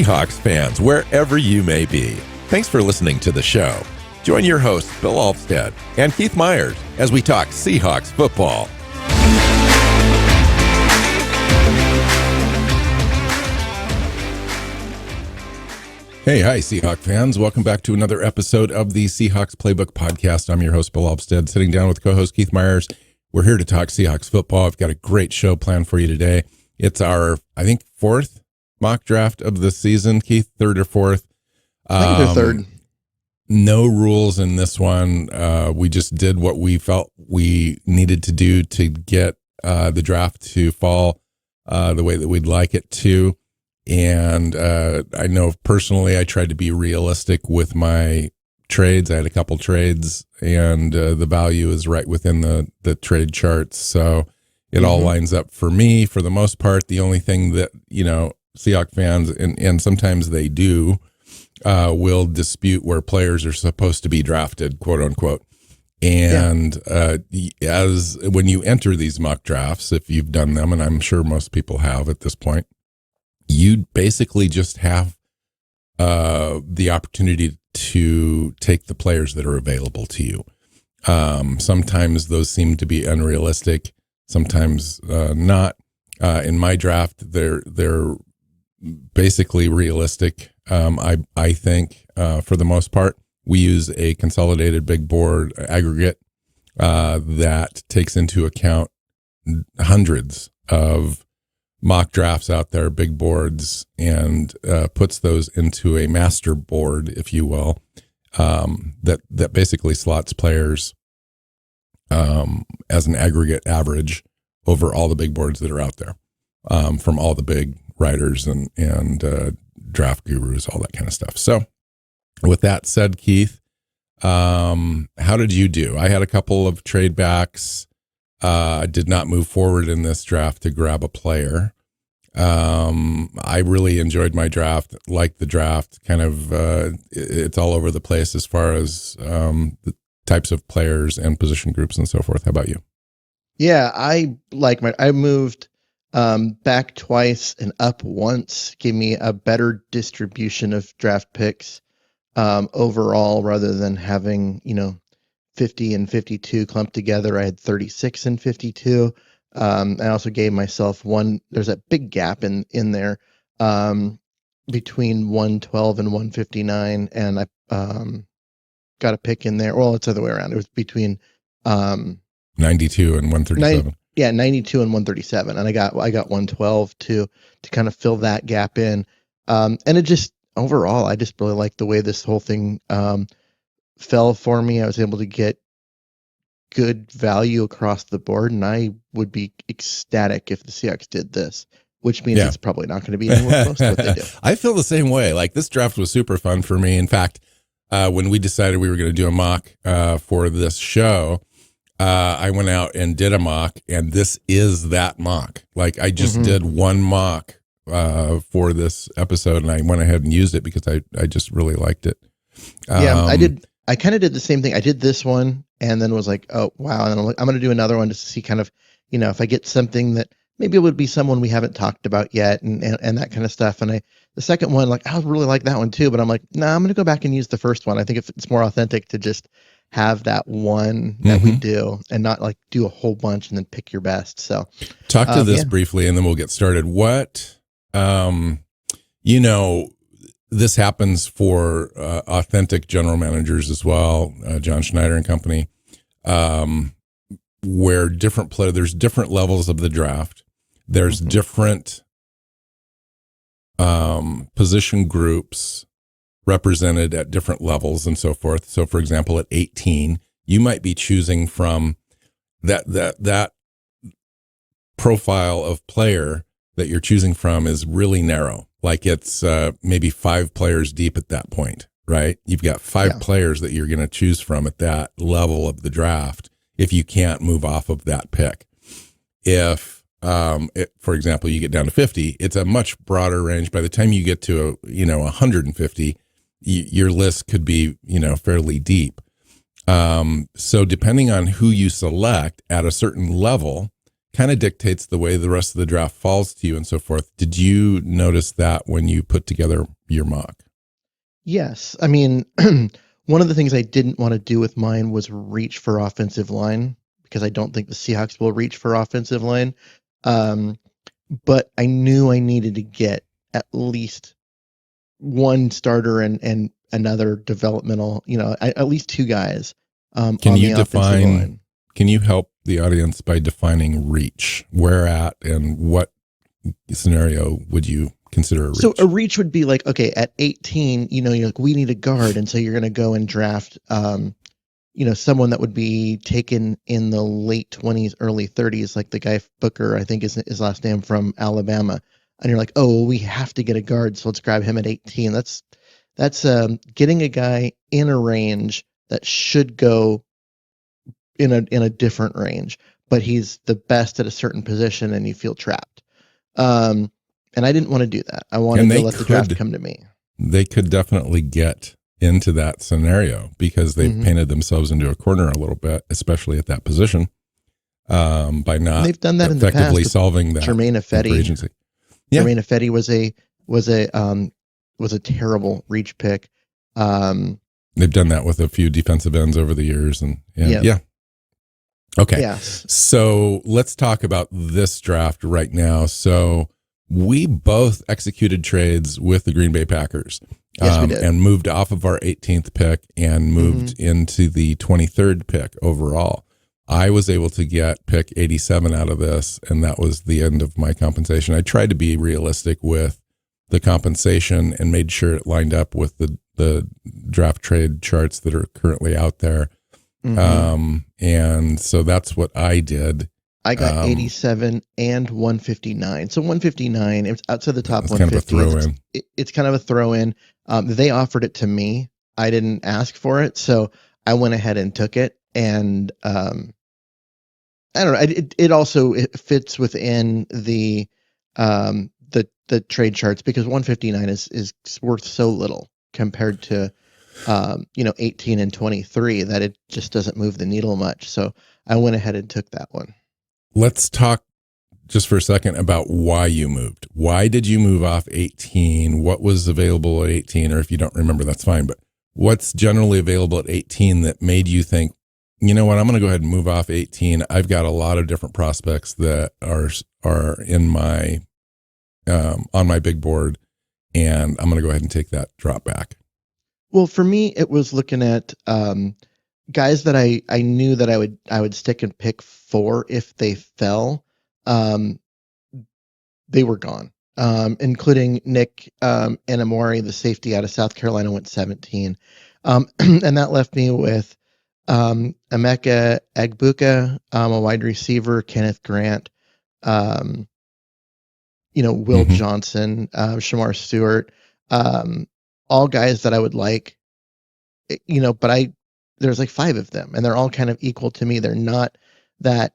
Seahawks fans, wherever you may be. Thanks for listening to the show. Join your hosts, Bill Alvstad and Keith Myers, as we talk Seahawks football. Hey, hi, Seahawks fans. Welcome back to another episode of the Seahawks Playbook podcast. I'm your host, Bill Alvstad, sitting down with co-host Keith Myers. We're here to talk Seahawks football. I've got a great show planned for you today. It's our, I think, fourth mock draft of the season, Keith, third or fourth. I think they're third. No rules in this one. We just did what we felt we needed to do to get the draft to fall the way that we'd like it to. And I know personally I tried to be realistic with my trades. I had a couple trades, and the value is right within the trade charts. So it all lines up for me for the most part. The only thing that, Seahawks fans, and sometimes they do, will dispute where players are supposed to be drafted, quote unquote. And as when you enter these mock drafts, if you've done them, and I'm sure most people have at this point, you basically just have the opportunity to take the players that are available to you. Sometimes those seem to be unrealistic, sometimes not. In my draft, they're basically realistic. I think for the most part, we use a consolidated big board aggregate that takes into account hundreds of mock drafts out there, big boards, and puts those into a master board, if you will, that basically slots players as an aggregate average over all the big boards that are out there, from all the big writers and draft gurus, all that kind of stuff. So with that said, Keith, how did you do? I had a couple of trade backs. Did not move forward in this draft to grab a player. I really enjoyed my draft, liked the draft, kind of, it's all over the place as far as the types of players and position groups and so forth. How about you? Yeah, I moved back twice and up once, gave me a better distribution of draft picks overall, rather than having, 50 and 52 clumped together. I had 36 and 52. I also gave myself there's a big gap in there between 112 and 159, and I got a pick in there. Well, it's the other way around. It was between 92 and 137. 92 and 137, and I got 112 to kind of fill that gap in. And it just overall, I just really like the way this whole thing fell for me. I was able to get good value across the board, and I would be ecstatic if the Seahawks did this, which means it's probably not going to be anywhere close to what they do. I feel the same way. Like, this draft was super fun for me. In fact, when we decided we were going to do a mock for this show, I went out and did a mock, and this is that mock. Like, I just did one mock for this episode, and I went ahead and used it because I just really liked it. I kind of did the same thing. I did this one and then was like, oh, wow. And then I'm going to do another one just to see kind of, if I get something that maybe it would be someone we haven't talked about yet and that kind of stuff. And the second one, like, I really like that one too, but I'm like, no, I'm going to go back and use the first one. I think it's more authentic to just have that one that we do and not like do a whole bunch and then pick your best. So talk to this briefly and then we'll get started. What, this happens for authentic general managers as well, John Schneider and company, where there's different levels of the draft. There's different position groups represented at different levels and so forth. So, for example, at 18, you might be choosing from that profile of player that you're choosing from is really narrow. Like, it's maybe 5 players deep at that point, right? You've got 5 players that you're going to choose from at that level of the draft if you can't move off of that pick. If, for example, you get down to 50, it's a much broader range. By the time you get to 150, your list could be, fairly deep. So depending on who you select at a certain level kind of dictates the way the rest of the draft falls to you and so forth. Did you notice that when you put together your mock? Yes. I mean, one of the things I didn't want to do with mine was reach for offensive line because I don't think the Seahawks will reach for offensive line. But I knew I needed to get at least one starter and another developmental, at least two guys on the offensive line. Can you help the audience by defining reach? Where at and what scenario would you consider a reach? So a reach would be like, okay, at 18, you're like, we need a guard. And so you're going to go and draft, someone that would be taken in the late 20s, early 30s, like the guy Booker, I think is his last name, from Alabama. And you're like, oh, well, we have to get a guard, so let's grab him at 18. That's getting a guy in a range that should go in a different range, but he's the best at a certain position, and you feel trapped. And I didn't want to do that. I wanted to let the draft come to me. They could definitely get into that scenario because they've painted themselves into a corner a little bit, especially at that position, by not they've done that effectively in the past solving that Jermaine Ifedi. Agency. Yeah. Jermaine Ifedi was a terrible reach pick. They've done that with a few defensive ends over the years, and yeah. Okay. Yes. So let's talk about this draft right now. So we both executed trades with the Green Bay Packers. Yes, we did. And moved off of our 18th pick and moved into the 23rd pick overall. I was able to get pick 87 out of this, and that was the end of my compensation. I tried to be realistic with the compensation and made sure it lined up with the draft trade charts that are currently out there. And so that's what I did. I got 87 and 159. So 159, it's outside the top 150. Kind of a throw-in. It's kind of a throw-in. They offered it to me. I didn't ask for it, so I went ahead and took it. And I don't know. It also fits within the trade charts because 159 is worth so little compared to 18 and 23 that it just doesn't move the needle much. So I went ahead and took that one. Let's talk just for a second about why you moved. Why did you move off 18? What was available at 18? Or if you don't remember, that's fine. But what's generally available at 18 that made you think, you know what, I'm going to go ahead and move off 18. I've got a lot of different prospects that are in my on my big board, and I'm going to go ahead and take that drop back. Well, for me, it was looking at guys that I knew that I would stick and pick for if they fell. They were gone, including Nick Enamori, the safety out of South Carolina, went 17. And that left me with Emeka Egbuka, a wide receiver, Kenneth Grant, Will Johnson, Shamar Stewart, all guys that I would like, but there's like 5 of them and they're all kind of equal to me. They're not that,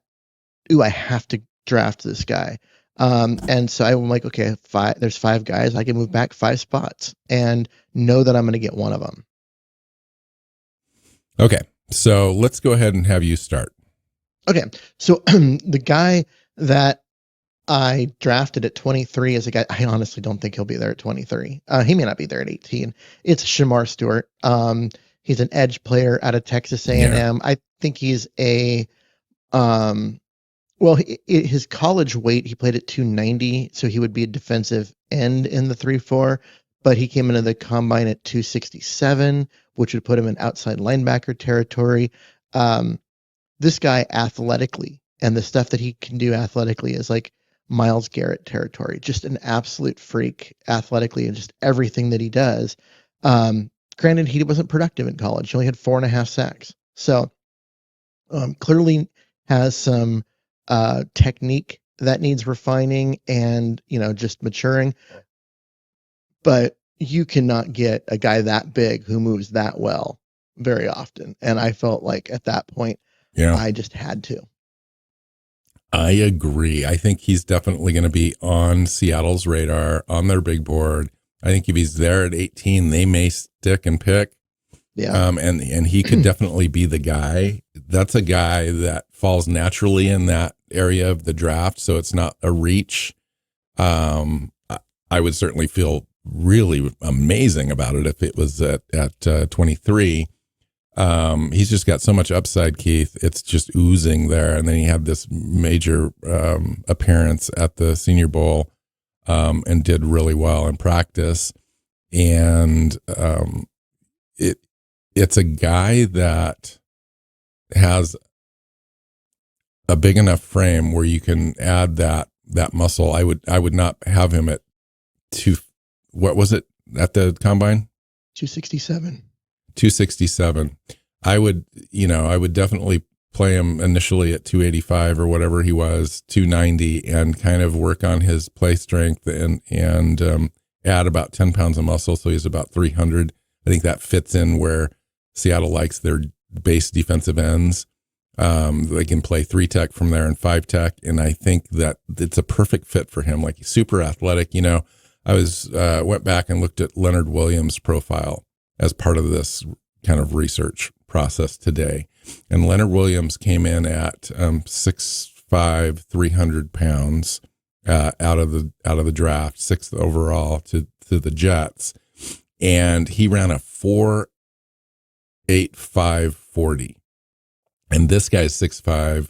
I have to draft this guy. And so I'm like, okay, there's 5 guys. I can move back 5 spots and know that I'm going to get one of them. Okay. So let's go ahead and have you start. Okay. So the guy that I drafted at 23 is a guy, I honestly don't think he'll be there at 23. He may not be there at 18. It's Shamar Stewart. He's an edge player out of Texas A&M. Yeah. I think he's his college weight, he played at 290, so he would be a defensive end in the 3-4, but he came into the combine at 267, which would put him in outside linebacker territory. This guy athletically, and the stuff that he can do athletically is like Myles Garrett territory, just an absolute freak athletically and just everything that he does. Granted, he wasn't productive in college. He only had 4.5 sacks. So clearly has some technique that needs refining and, just maturing. But you cannot get a guy that big who moves that well very often. And I felt like at that point, I just had to. I agree. I think he's definitely going to be on Seattle's radar, on their big board. I think if he's there at 18, they may stick and pick. Yeah. And he could definitely be the guy. That's a guy that falls naturally in that area of the draft, so it's not a reach. I would certainly feel really amazing about it if it was at 23. He's just got so much upside, Keith. It's just oozing there. And then he had this major appearance at the Senior Bowl and did really well in practice. And it's a guy that has a big enough frame where you can add that muscle. I would not have him at what was it at the combine? 267. 267. I would definitely play him initially at 285 or whatever he was, 290, and kind of work on his play strength and add about 10 pounds of muscle. So he's about 300. I think that fits in where Seattle likes their base defensive ends. They can play 3-tech from there and 5-tech. And I think that it's a perfect fit for him. Like, he's super athletic. I went back and looked at Leonard Williams' profile as part of this kind of research process today. And Leonard Williams came in at 6'5", 300 pounds out of the draft, 6th overall to the Jets. And he ran a 4.85 40. And this guy's 6'5"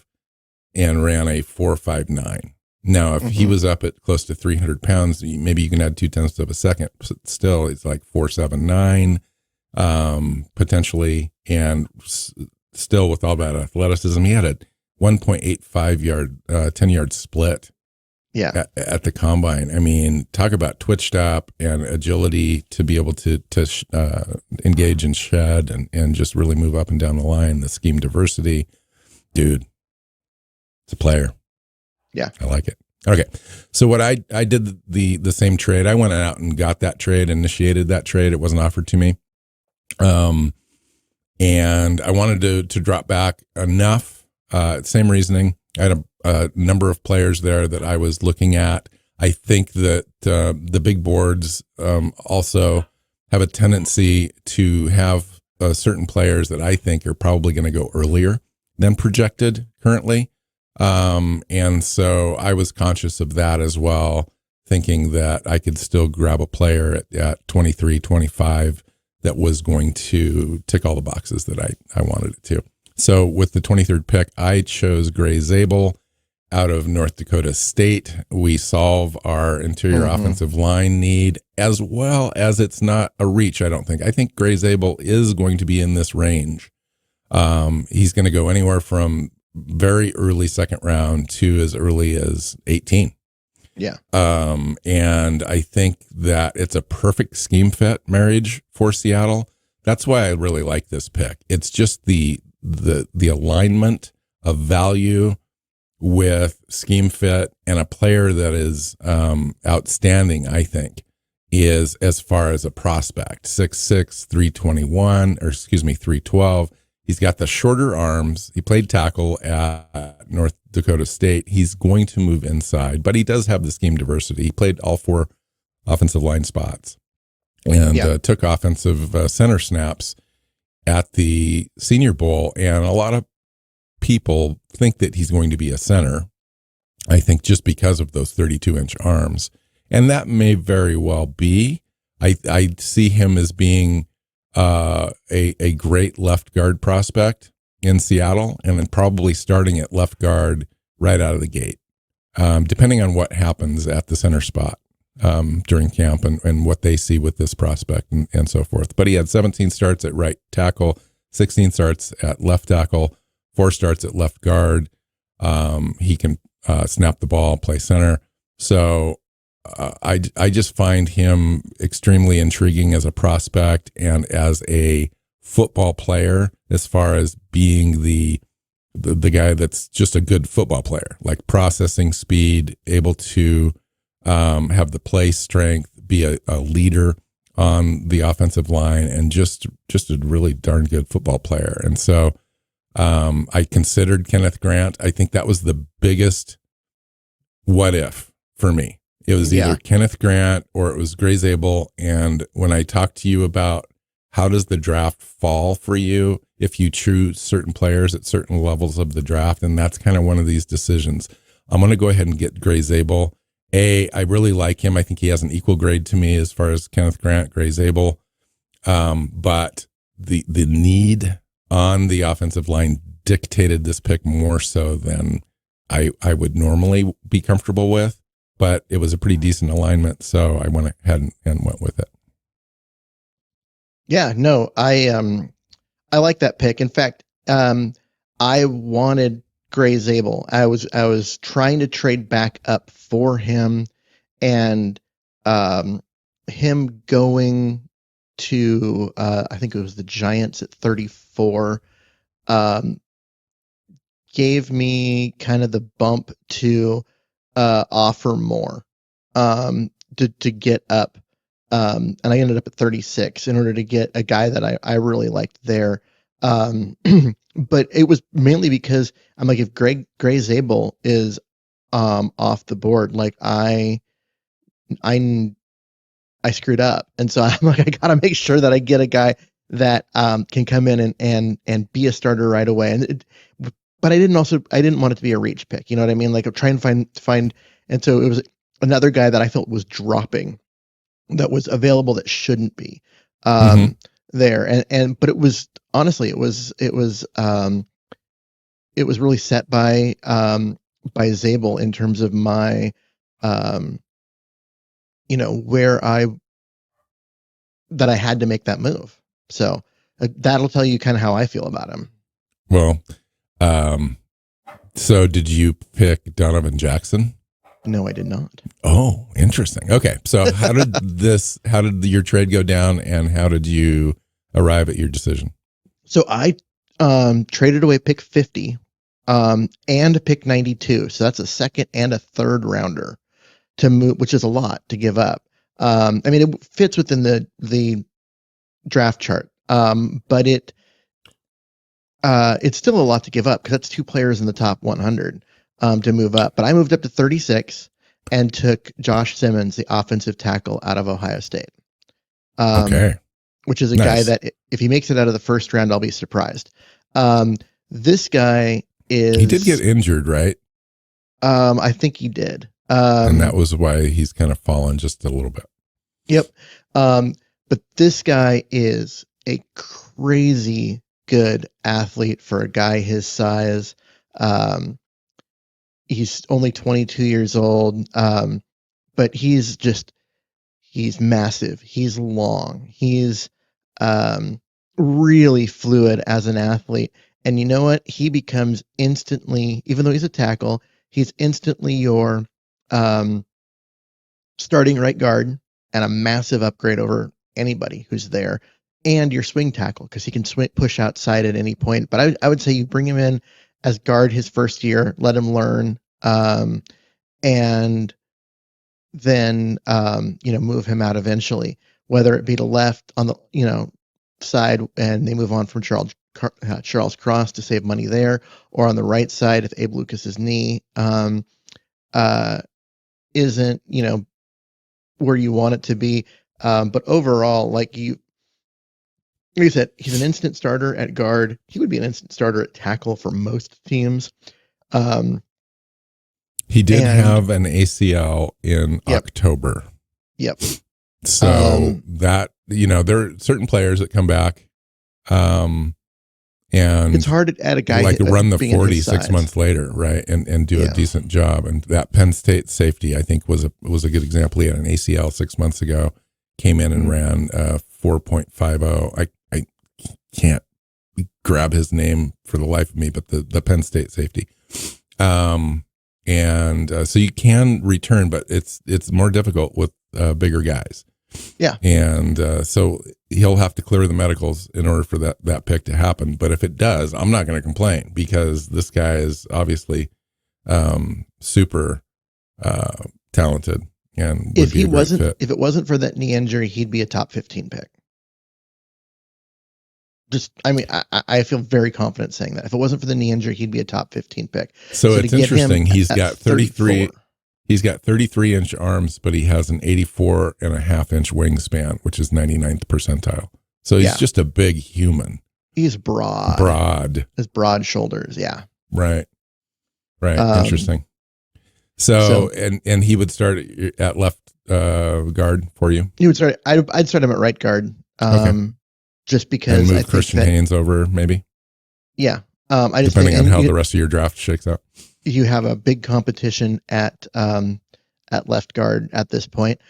and ran a 4.59. Now, if he was up at close to 300 pounds, maybe you can add 0.2 of a second. Still, it's like 4.79 potentially, and still with all that athleticism, he had a 1.85 yard, 10-yard split. Yeah, at the combine. I mean, talk about twitch stop and agility to be able to engage and shed and just really move up and down the line. The scheme diversity, dude, it's a player. Yeah, I like it. Okay, so what I did the same trade. I went out and got that trade, initiated that trade. It wasn't offered to me, and I wanted to drop back enough. Same reasoning. I had a number of players there that I was looking at. I think that the big boards also have a tendency to have certain players that I think are probably going to go earlier than projected currently. And so I was conscious of that as well, thinking that I could still grab a player at 23, 25 that was going to tick all the boxes that I wanted it to. So with the 23rd pick, I chose Gray Zabel out of North Dakota State. We solve our interior offensive line need, as well as it's not a reach, I don't think. I think Gray Zabel is going to be in this range. He's going to go anywhere from very early second round to as early as 18. Yeah. And I think that it's a perfect scheme fit marriage for Seattle. That's why I really like this pick. It's just the alignment of value with scheme fit and a player that is outstanding, I think, is as far as a prospect. 6'6", 312. He's got the shorter arms. He played tackle at North Dakota State. He's going to move inside, but he does have the scheme diversity. He played all 4 offensive line spots and took offensive center snaps at the Senior Bowl. And a lot of people think that he's going to be a center, I think, just because of those 32-inch arms. And that may very well be. I see him as being a great left guard prospect in Seattle, and then probably starting at left guard right out of the gate, depending on what happens at the center spot during camp and what they see with this prospect and so forth. But he had 17 starts at right tackle, 16 starts at left tackle, 4 starts at left guard. He can snap the ball, play center. So I just find him extremely intriguing as a prospect and as a football player, as far as being the guy that's just a good football player, like processing speed, able to have the play strength, be a leader on the offensive line, and just a really darn good football player. And so I considered Kenneth Grant. I think that was the biggest what if for me. It was either Kenneth Grant or it was Gray Zabel. And when I talked to you about how does the draft fall for you if you choose certain players at certain levels of the draft? And that's kind of one of these decisions. I'm going to go ahead and get Gray Zabel. I really like him. I think he has an equal grade to me as far as Kenneth Grant, Gray Zabel. But the need on the offensive line dictated this pick more so than I would normally be comfortable with. But it was a pretty decent alignment, so I went ahead and went with it. Yeah, no, I like that pick. In fact, I wanted Gray Zabel. I was trying to trade back up for him, and him going to I think it was the Giants at 34 gave me kind of the bump to offer more to get up. And I ended up at 36 in order to get a guy that I really liked there. But it was mainly because I'm like, if Gray Zabel is off the board, like I screwed up. And so I'm like, I gotta make sure that I get a guy that can come in and be a starter right away. But I didn't want it to be a reach pick. You know what I mean? Like, I'm trying to find, and so it was another guy that I felt was dropping, that was available, that shouldn't be there. But it was, honestly, it was really set by Zabel in terms of my, where that I had to make that move. So that'll tell you kind of how I feel about him. Well, so did you pick Donovan Jackson? No, I did not. Oh, interesting. Okay. So how did your trade go down, and how did you arrive at your decision? So I traded away pick 50 and pick 92. So that's a second and a third rounder to move, which is a lot to give up. I mean, it fits within the draft chart, but it's still a lot to give up because that's two players in the top 100 to move up. But I moved up to 36 and took Josh Simmons, the offensive tackle out of Ohio State. Okay. Which is a guy that if he makes it out of the first round, I'll be surprised. This guy he did get injured, right? I think he did. And that was why he's kind of fallen just a little bit. Yep. But this guy is a crazy good athlete for a guy his size. He's only 22 years old. But he's massive. He's long. He's really fluid as an athlete. And you know what? He becomes instantly, even though he's a tackle, he's instantly your starting right guard and a massive upgrade over anybody who's there, and your swing tackle, because he can push outside at any point. But I would say you bring him in as guard his first year, let him learn, and then move him out eventually, whether it be to left on the side and they move on from Charles Cross to save money there, or on the right side if Abe Lucas's knee isn't where you want it to be. But overall, like you said, he's an instant starter at guard. He would be an instant starter at tackle for most teams. He did have an ACL in October. Yep. So that, there are certain players that come back, and it's hard to add a guy like run the 40 6 months later, right? And do a decent job. And that Penn State safety, I think, was a good example. He had an ACL 6 months ago, came in and ran 4.50. I can't grab his name for the life of me, but the Penn State safety. So you can return, but it's more difficult with bigger guys. Yeah. And so he'll have to clear the medicals in order for that pick to happen. But if it does, I'm not going to complain, because this guy is obviously super talented, and if it wasn't for that knee injury, he'd be a top 15 pick. I feel very confident saying that. If it wasn't for the knee injury, he'd be a top 15 pick. So it's interesting. He's got 33. He's got 33-inch arms, but he has an 84.5-inch wingspan, which is 99th percentile. So he's just a big human. He's broad. Broad. His broad shoulders. Yeah. Right. Interesting. So and he would start at left guard for you. He would start. I'd start him at right guard. Just because and move Christian Haynes over, maybe. Yeah. Depending on how the rest of your draft shakes out. You have a big competition at left guard at this point.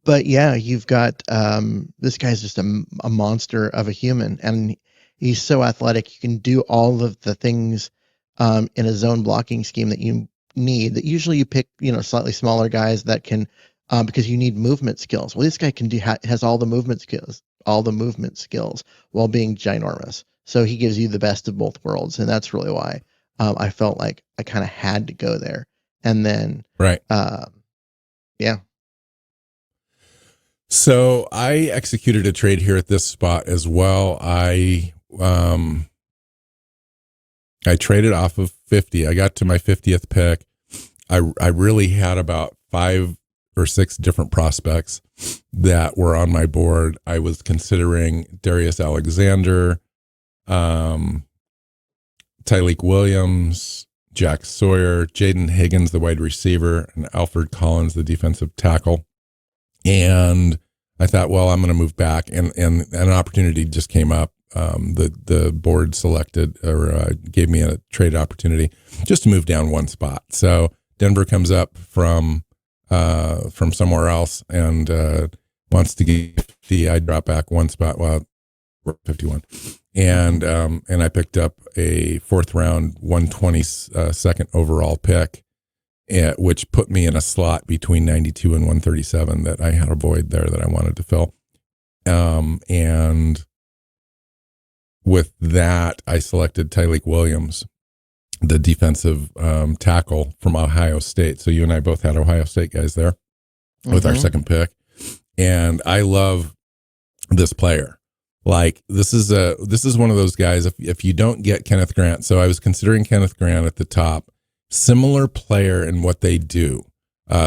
But yeah, you've got this guy's just a monster of a human, and he's so athletic. You can do all of the things in a zone blocking scheme that you need. That usually you pick, slightly smaller guys that can, because you need movement skills. Well, this guy has all the movement skills while being ginormous. So he gives you the best of both worlds, and that's really why I felt like I kind of had to go there. And then, yeah. So I executed a trade here at this spot as well. I traded off of 50. I got to my 50th pick. I really had about 5 or 6 different prospects that were on my board. I was considering Darius Alexander, Tyleik Williams, Jack Sawyer, Jaden Higgins, the wide receiver, and Alfred Collins, the defensive tackle. And I thought, well, I'm going to move back, and an opportunity just came up. The board selected or gave me a trade opportunity just to move down one spot. So Denver comes up from somewhere else and wants to get 50. I drop back one spot. Well, 51, and I picked up a 4th round 122nd overall pick, which put me in a slot between 92 and 137 that I had a void there that I wanted to fill. And with that, I selected Tyleik Williams, the defensive tackle from Ohio State. So you and I both had Ohio State guys there with our second pick. And I love this player. Like, this is one of those guys, if you don't get Kenneth Grant. So I was considering Kenneth Grant at the top. Similar player in what they do,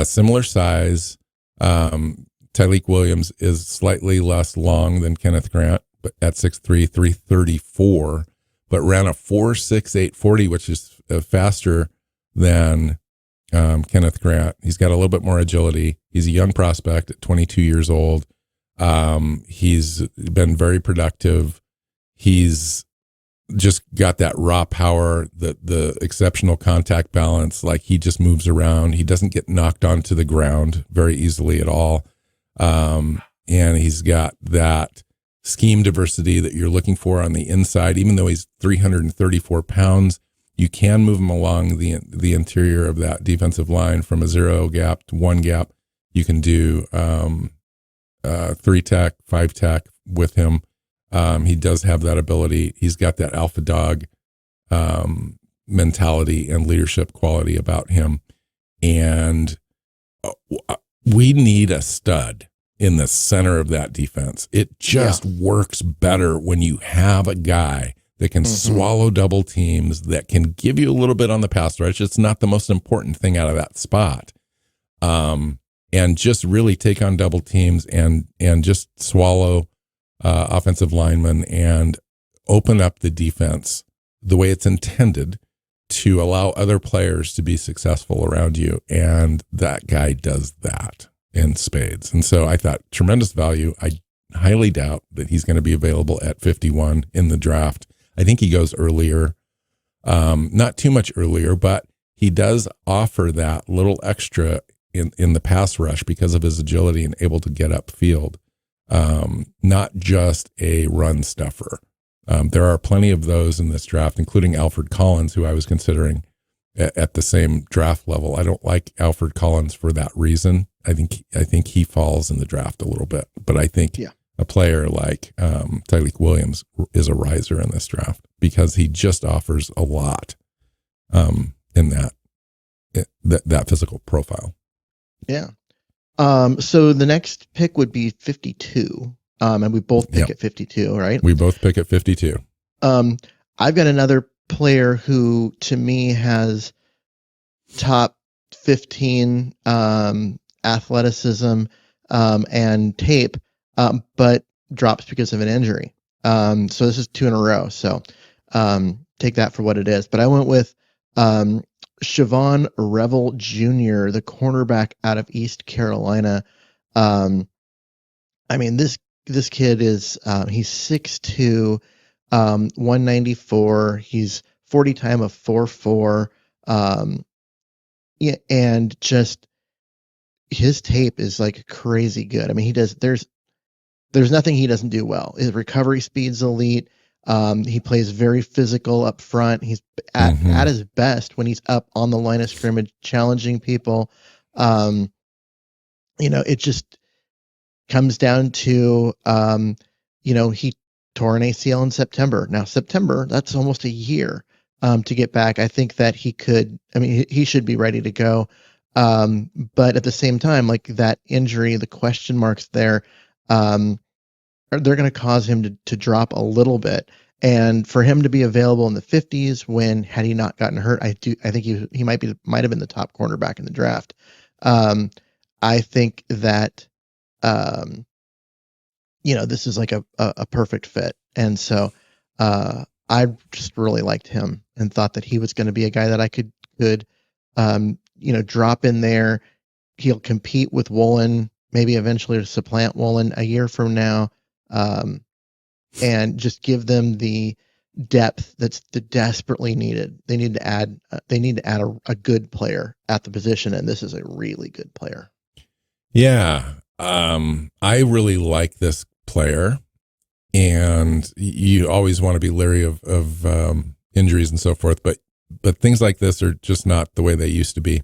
similar size. Tyleik Williams is slightly less long than Kenneth Grant, but at 6'3", 334, but ran a 4.68 40, which is faster than Kenneth Grant. He's got a little bit more agility. He's a young prospect at 22 years old. He's been very productive. He's just got that raw power, the exceptional contact balance. Like, he just moves around. He doesn't get knocked onto the ground very easily at all. And he's got that scheme diversity that you're looking for on the inside. Even though he's 334 pounds, you can move him along the interior of that defensive line from a 0 gap to 1 gap. You can do 3 tech, 5 tech with him. He does have that ability. He's got that alpha dog mentality and leadership quality about him. And we need a stud in the center of that defense. It just works better when you have a guy that can swallow double teams, that can give you a little bit on the pass rush. It's not the most important thing out of that spot. And just really take on double teams and just swallow offensive linemen and open up the defense the way it's intended to allow other players to be successful around you. And that guy does that in spades. And so I thought, tremendous value. I highly doubt that he's going to be available at 51 in the draft. I think he goes earlier, not too much earlier, but he does offer that little extra in the pass rush because of his agility and able to get upfield. Not just a run stuffer. There are plenty of those in this draft, including Alfred Collins, who I was considering at the same draft level. I don't like Alfred Collins for that reason. I think he falls in the draft a little bit, but I think a player like Tyleik Williams is a riser in this draft because he just offers a lot in that physical profile. Yeah. So the next pick would be 52. And we both pick at 52, right? We both pick at 52. I've got another player who, to me, has top 15 athleticism and tape, but drops because of an injury. So this is 2 in a row. So take that for what it is. But I went with Siobhan Revel Jr., the cornerback out of East Carolina. I mean, this kid is he's 6'2", 194. He's 40 time of 4.4. Yeah, and just his tape is like crazy good. I mean, there's nothing he doesn't do well. His recovery speed's elite. He plays very physical up front. He's at his best when he's up on the line of scrimmage, challenging people. It just comes down to, he tore an ACL in September. Now, September, that's almost a year to get back. I think that he should be ready to go. But at the same time, like that injury, the question marks there, they're going to cause him to drop a little bit. And for him to be available in the 50s had he not gotten hurt, I think he might have been the top cornerback in the draft. I think that, this is like a perfect fit. And so, I just really liked him and thought that he was going to be a guy that I could, drop in there. He'll compete with Woolen, maybe eventually to supplant Woolen a year from now. And just give them the depth that's desperately needed. They need to add a good player at the position. And this is a really good player. Yeah. I really like this player, and you always want to be leery of injuries and so forth, but things like this are just not the way they used to be.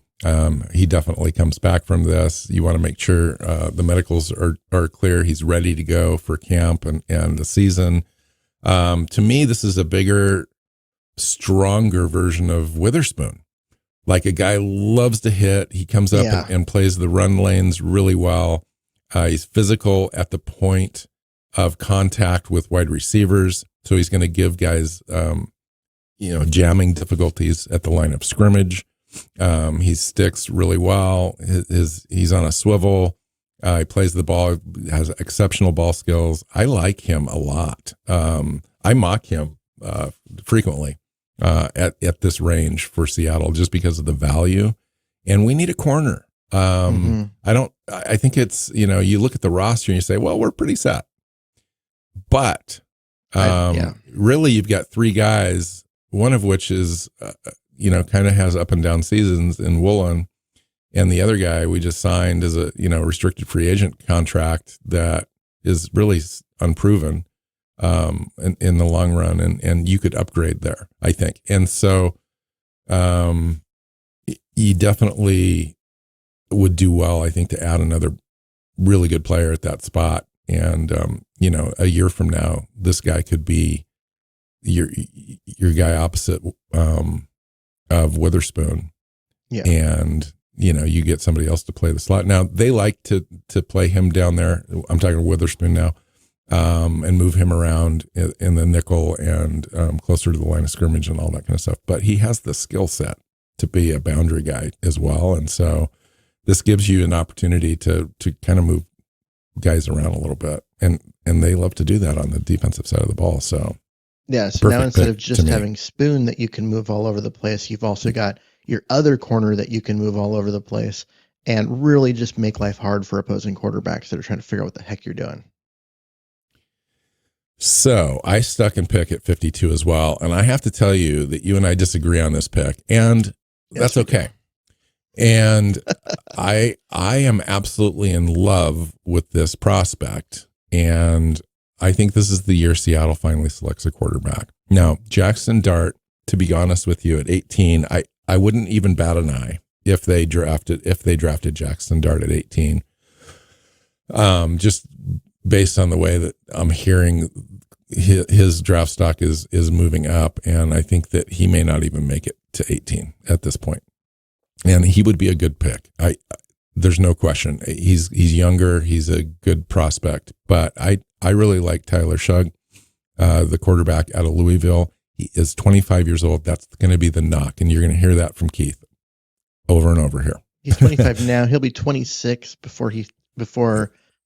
He definitely comes back from this. You want to make sure the medicals are clear. He's ready to go for camp and the season. To me, this is a bigger, stronger version of Witherspoon. Like, a guy loves to hit. He comes up and plays the run lanes really well. He's physical at the point of contact with wide receivers. So he's going to give guys, jamming difficulties at the line of scrimmage. He sticks really well. He's on a swivel. He plays the ball, has exceptional ball skills. I like him a lot. I mock him frequently at this range for Seattle just because of the value. And we need a corner. I think it's, you look at the roster and you say, well, we're pretty set. But really, you've got 3 guys, one of which is, kind of has up and down seasons in Woolen. And the other guy we just signed is a, restricted free agent contract that is really unproven in the long run. And you could upgrade there, I think. And so you definitely would do well, I think, to add another really good player at that spot. And, a year from now, this guy could be your guy opposite of Witherspoon. Yeah. And, you get somebody else to play the slot. Now, they like to play him down there. I'm talking Witherspoon now, and move him around in the nickel and closer to the line of scrimmage and all that kind of stuff. But he has the skill set to be a boundary guy as well. And so this gives you an opportunity to kind of move guys around a little bit. And they love to do that on the defensive side of the ball. So yeah. So now instead of just having Spoon that you can move all over the place, you've also got your other corner that you can move all over the place and really just make life hard for opposing quarterbacks that are trying to figure out what the heck you're doing. So I stuck and pick at 52 as well. And I have to tell you that you and I disagree on this pick, and that's okay. And I am absolutely in love with this prospect. And I think this is the year Seattle finally selects a quarterback. Now, Jackson Dart, to be honest with you, at 18, I wouldn't even bat an eye if they drafted Jackson Dart at 18. Just based on the way that I'm hearing his draft stock is moving up, and I think that he may not even make it to 18 at this point. And he would be a good pick. There's no question. He's younger. He's a good prospect. But I really like Tyler Shugg, the quarterback out of Louisville. He is 25 years old. That's going to be the knock. And you're going to hear that from Keith over and over here. He's 25 now. He'll be 26 before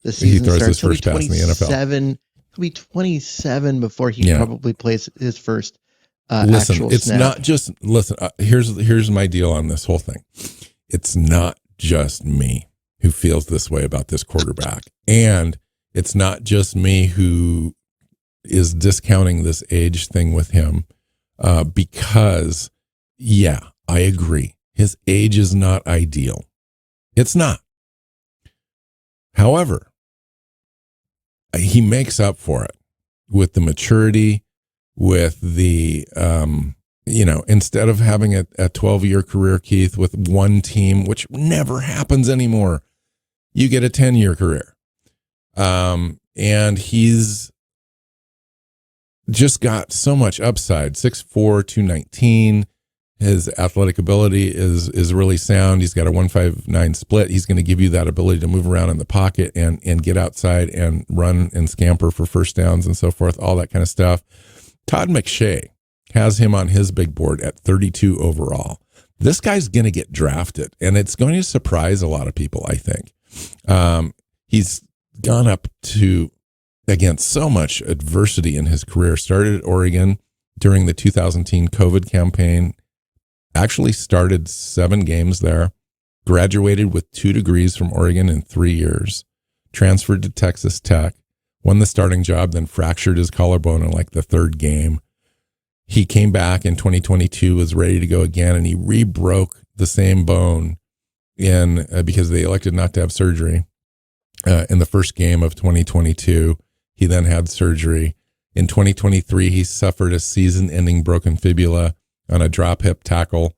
the season throws starts. his first pass in the NFL. He'll be 27 before he probably plays his first listen, actual it's snap. not just listen. Here's my deal on this whole thing. It's not just me who feels this way about this quarterback, and it's not just me who is discounting this age thing with him, because I agree, his age is not ideal. It's not. However, he makes up for it with the maturity, with the, instead of having a 12-year career, Keith, with one team, which never happens anymore, you get a 10-year career. And he's just got so much upside, 6'4", 219. His athletic ability is really sound. He's got a 1.59 split. He's going to give you that ability to move around in the pocket and get outside and run and scamper for first downs and so forth, all that kind of stuff. Todd McShay has him on his big board at 32 overall. This guy's going to get drafted, and it's going to surprise a lot of people, I think. He's gone up against so much adversity in his career. Started at Oregon during the 2010 COVID campaign. Actually started 7 games there, graduated with 2 degrees from Oregon in 3 years, transferred to Texas Tech, won the starting job, then fractured his collarbone in like the 3rd game. He came back in 2022, was ready to go again, and he re-broke the same bone because they elected not to have surgery in the first game of 2022. He then had surgery. In 2023, he suffered a season-ending broken fibula on a drop hip tackle.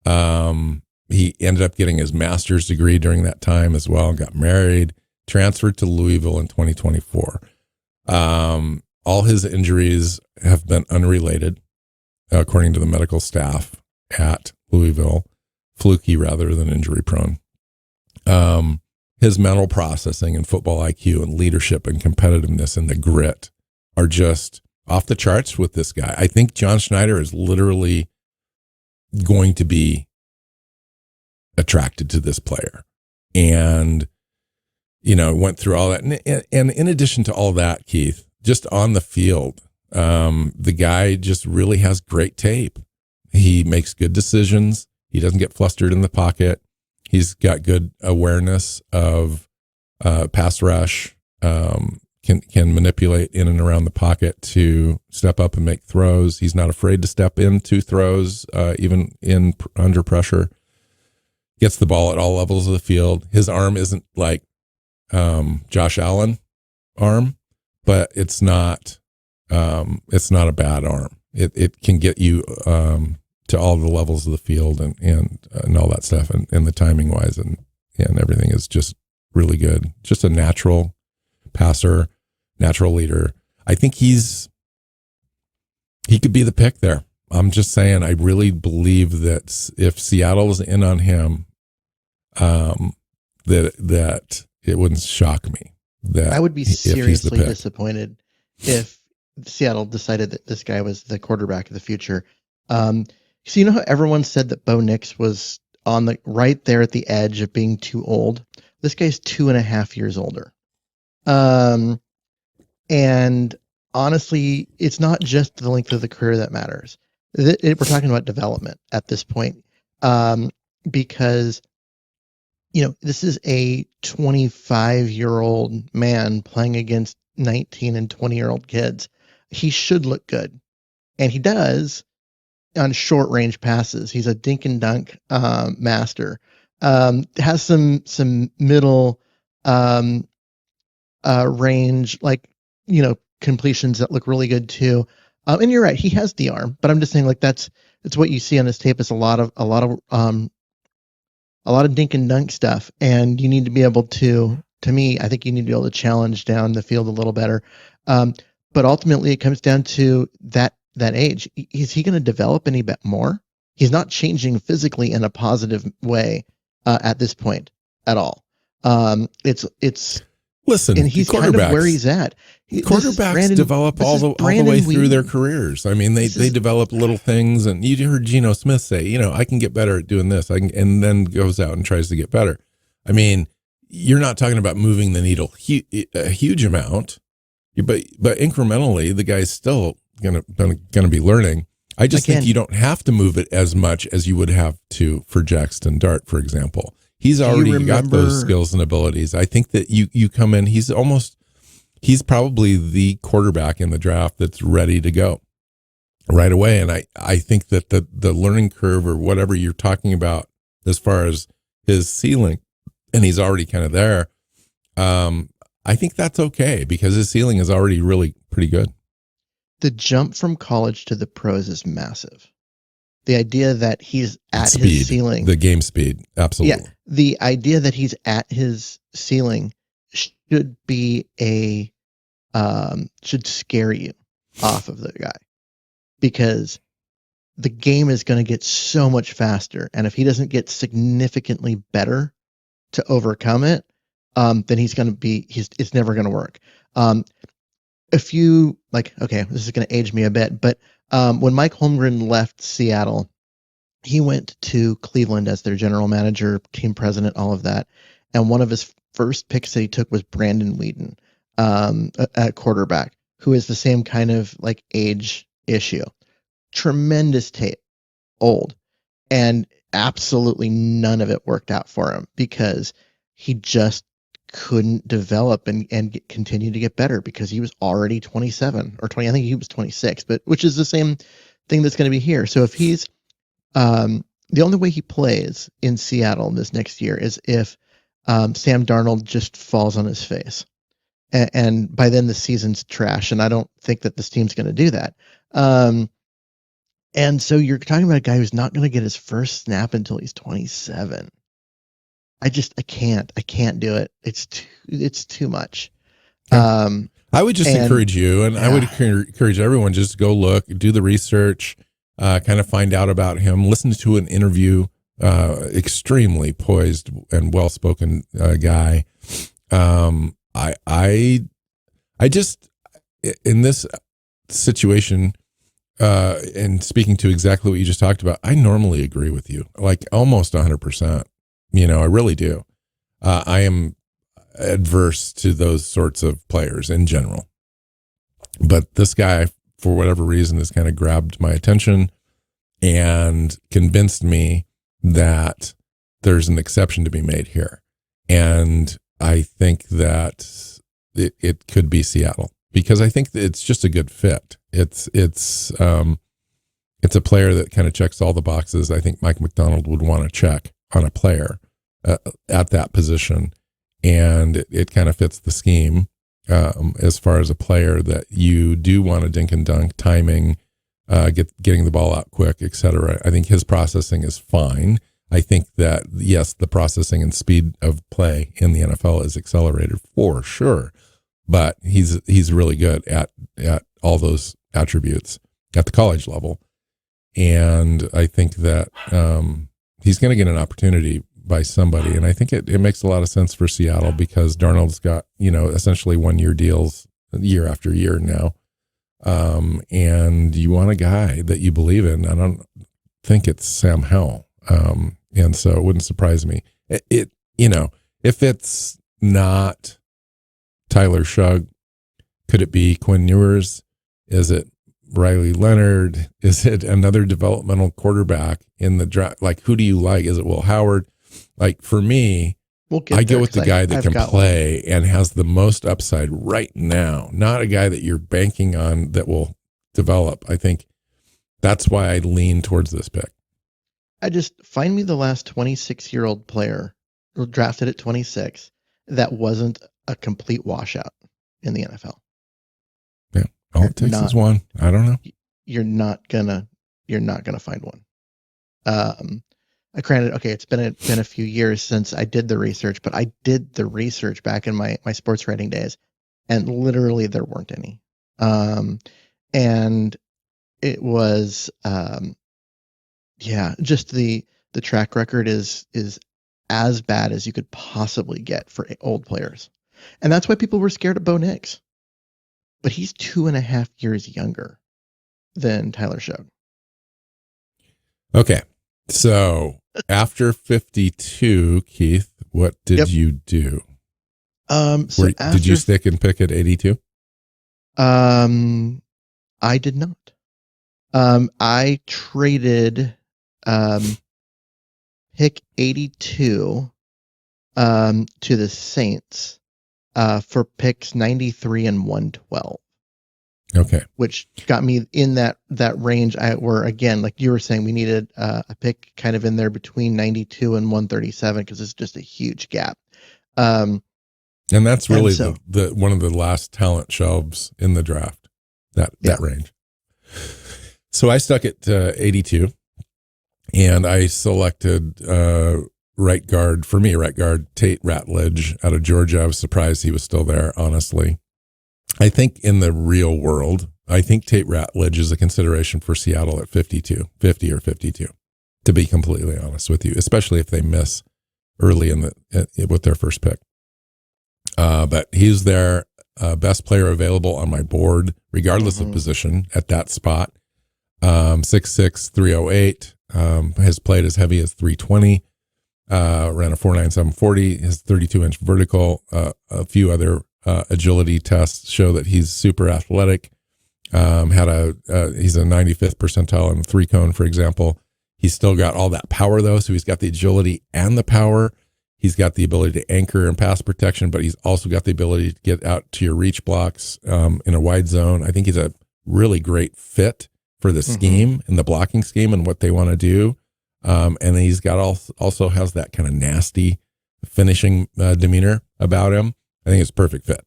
He ended up getting his master's degree during that time as well, got married, transferred to Louisville in 2024. All his injuries have been unrelated, according to the medical staff at Louisville, fluky rather than injury prone. His mental processing and football IQ and leadership and competitiveness and the grit are just off the charts with this guy. I think John Schneider is literally going to be attracted to this player. And, went through all that. And in addition to all that, Keith, just on the field, the guy just really has great tape. He makes good decisions. He doesn't get flustered in the pocket. He's got good awareness of pass rush, can manipulate in and around the pocket to step up and make throws. He's not afraid to step into throws, even under pressure. Gets the ball at all levels of the field. His arm isn't like Josh Allen arm, but it's not a bad arm. It can get you to all the levels of the field and all that stuff, and the timing wise and everything is just really good. Just a natural passer, natural leader. I think he could be the pick there. I'm just saying, I really believe that if Seattle's in on him, that it wouldn't shock me. That I would be seriously disappointed if Seattle decided that this guy was the quarterback of the future. So you know how everyone said that Bo Nix was on right there at the edge of being too old? This guy's 2.5 years older. And honestly, it's not just the length of the career that matters. We're talking about development at this point, because this is a 25-year-old man playing against 19 and 20-year-old kids. He should look good, and he does on short range passes. He's a dink and dunk master. Has some middle range, completions that look really good too. And you're right, he has the arm, but I'm just saying, that's what you see on his tape is a lot of dink and dunk stuff, and you need to be able to me, I think you need to be able to challenge down the field a little better. But ultimately, it comes down to that age. Is he going to develop any bit more? He's not changing physically in a positive way at this point at all. Listen, and he's kind of where he's at. Quarterbacks develop all the way through their careers. I mean, they develop little things, and you heard Geno Smith say, I can get better at doing this. And then goes out and tries to get better. I mean, you're not talking about moving the needle a huge amount, but incrementally, the guy's still gonna be learning. I just think you don't have to move it as much as you would have to for Jackson Dart, for example. He's already got those skills and abilities. I think that you come in, he's probably the quarterback in the draft that's ready to go right away. And I think that the learning curve or whatever you're talking about as far as his ceiling, and he's already kind of there, I think that's okay because his ceiling is already really pretty good. The jump from college to the pros is massive. The idea that he's at his ceiling. The game speed, absolutely. Yeah, the idea that he's at his ceiling should be should scare you off of the guy, because the game is going to get so much faster, and if he doesn't get significantly better to overcome it, then it's never going to work. If you okay, this is going to age me a bit, but when Mike Holmgren left Seattle, he went to Cleveland as their general manager, team president, all of that. And one of his first picks that he took was Brandon Whedon, at quarterback, who is the same kind of age issue. Tremendous tape, old, and absolutely none of it worked out for him because he just couldn't develop and continue to get better because he was already 27 or 20. I think he was 26, but which is the same thing that's going to be here. So if he's the only way he plays in Seattle this next year is if Sam Darnold just falls on his face, and by then the season's trash. And I don't think that this team's going to do that. And so you're talking about a guy who's not going to get his first snap until he's 27. I can't do it. It's too much. I would just encourage you, and I would encourage everyone, just go look, do the research, kind of find out about him, listen to an interview, extremely poised and well-spoken guy. I just, in this situation, and speaking to exactly what you just talked about, I normally agree with you, almost 100%. I really do. I am adverse to those sorts of players in general. But this guy, for whatever reason, has kind of grabbed my attention and convinced me that there's an exception to be made here. And I think that it could be Seattle, because I think that it's just a good fit. It's a player that kind of checks all the boxes I think Mike McDonald would want to check on a player at that position, and it kind of fits the scheme as far as a player that you do want to dink and dunk, timing, getting the ball out quick, etc. I think his processing is fine. I think that, yes, the processing and speed of play in the NFL is accelerated for sure, but he's really good at all those attributes at the college level, and I think that he's going to get an opportunity by somebody. And I think it makes a lot of sense for Seattle because Darnold's got, essentially 1-year deals year after year now. And you want a guy that you believe in. I don't think it's Sam Howell. And so it wouldn't surprise me. If it's not Tyler Shugg, could it be Quinn Ewers? Is it Riley Leonard? Is it another developmental quarterback in the draft? Who do you like? Is it Will Howard? For me, I go with the guy that can play and has the most upside right now, not a guy that you're banking on that will develop. I think that's why I lean towards this pick. I just find me the last 26-year-old player drafted at 26 that wasn't a complete washout in the NFL. Yeah, all it takes is one. I don't know. You're not gonna find one. Granted, okay, it's been a few years since I did the research, but I did the research back in my sports writing days, and literally there weren't any. And it was, just the track record is as bad as you could possibly get for old players, and that's why people were scared of Bo Nix. But he's 2.5 years younger than Tyler Shugg. Okay. So after 52, Keith, What did Yep. you do? So Did you stick and pick at 82? I did not. I traded pick 82 to the Saints for picks 93 and 112. Okay. Which got me in that range. Where again, like you were saying, we needed a pick kind of in there between 92 and 137 because it's just a huge gap. And that's really the one of the last talent shelves in the draft, that range. So I stuck at 82, and I selected right guard Tate Ratledge out of Georgia. I was surprised he was still there, honestly. I think in the real world, I think Tate Ratledge is a consideration for Seattle at 50 or 52, to be completely honest with you, especially if they miss early with their first pick. But he's their best player available on my board, regardless of position at that spot. 6'6", 308, has played as heavy as 320, ran a 4.97 40, his 32-inch vertical, a few other agility tests show that he's super athletic. He's a 95th percentile in the 3-cone, for example. He's still got all that power though. So he's got the agility and the power. He's got the ability to anchor and pass protection, but he's also got the ability to get out to your reach blocks in a wide zone. I think he's a really great fit for the scheme and the blocking scheme and what they want to do. And he's got also has that kind of nasty finishing demeanor about him. I think it's a perfect fit.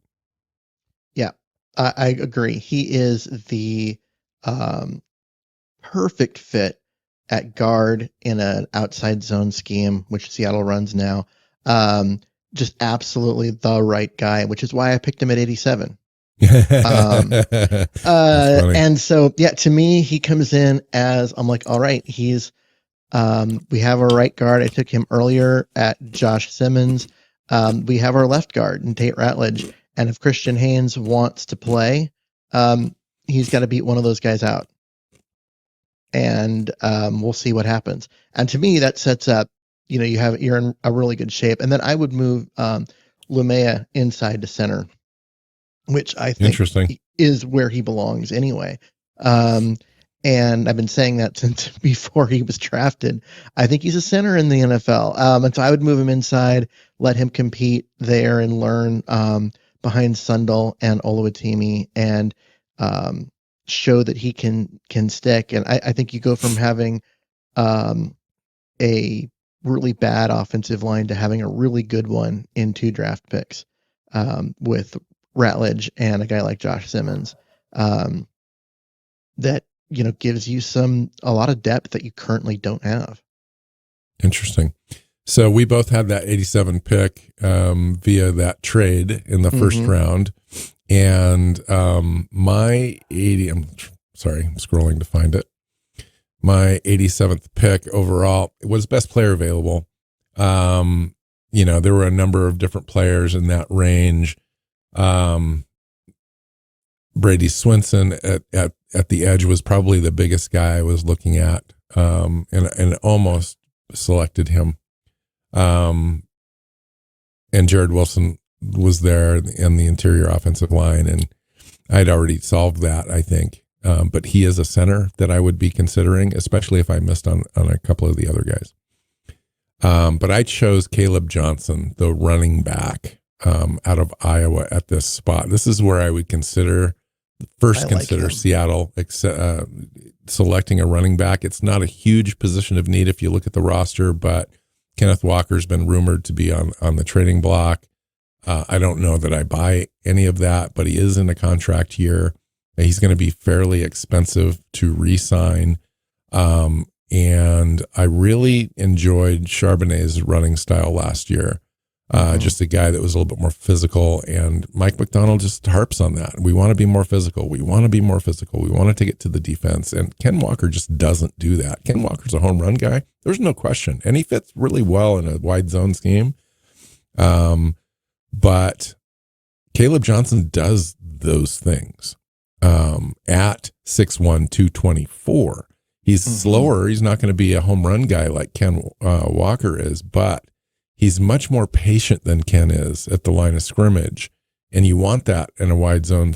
Yeah, I agree. He is the perfect fit at guard in an outside zone scheme, which Seattle runs now. Just absolutely the right guy, which is why I picked him at 87. And so, to me, he comes in as, I'm like, all right, he's, we have our right guard. I took him earlier at Josh Simmons. We have our left guard in Tate Ratledge. And if Christian Haynes wants to play, he's got to beat one of those guys out. And we'll see what happens. And to me, that sets up, you're in a really good shape. And then I would move Lumea inside to center, which I think is where he belongs anyway. And I've been saying that since before he was drafted. I think he's a center in the NFL. And so I would move him inside, let him compete there and learn behind Sundal and Oluwatimi, and show that he can stick. And I think you go from having a really bad offensive line to having a really good one in 2 draft picks with Ratledge and a guy like Josh Simmons that gives you a lot of depth that you currently don't have. Interesting. So we both had that 87 pick via that trade in the first round, and my 80. I'm scrolling to find it. My 87th pick overall was best player available. There were a number of different players in that range. Brady Swinson at the edge was probably the biggest guy I was looking at, and almost selected him. And Jared Wilson was there in the interior offensive line, and I'd already solved that, I think. But he is a center that I would be considering, especially if I missed on a couple of the other guys. But I chose Caleb Johnson, the running back out of Iowa at this spot. This is where I would consider Seattle selecting a running back. It's not a huge position of need if you look at the roster, but Kenneth Walker's been rumored to be on the trading block. I don't know that I buy any of that, but he is in a contract year. He's going to be fairly expensive to re-sign. And I really enjoyed Charbonnet's running style last year. Just a guy that was a little bit more physical, and Mike McDonald just harps on that. We want to be more physical. We want to be more physical. We want to take it to the defense. And Ken Walker just doesn't do that. Ken Walker's a home run guy. There's no question. And he fits really well in a wide zone scheme. But Caleb Johnson does those things. At 6'1", 224. He's slower. He's not going to be a home run guy like Ken Walker is, but he's much more patient than Ken is at the line of scrimmage. And you want that in a wide zone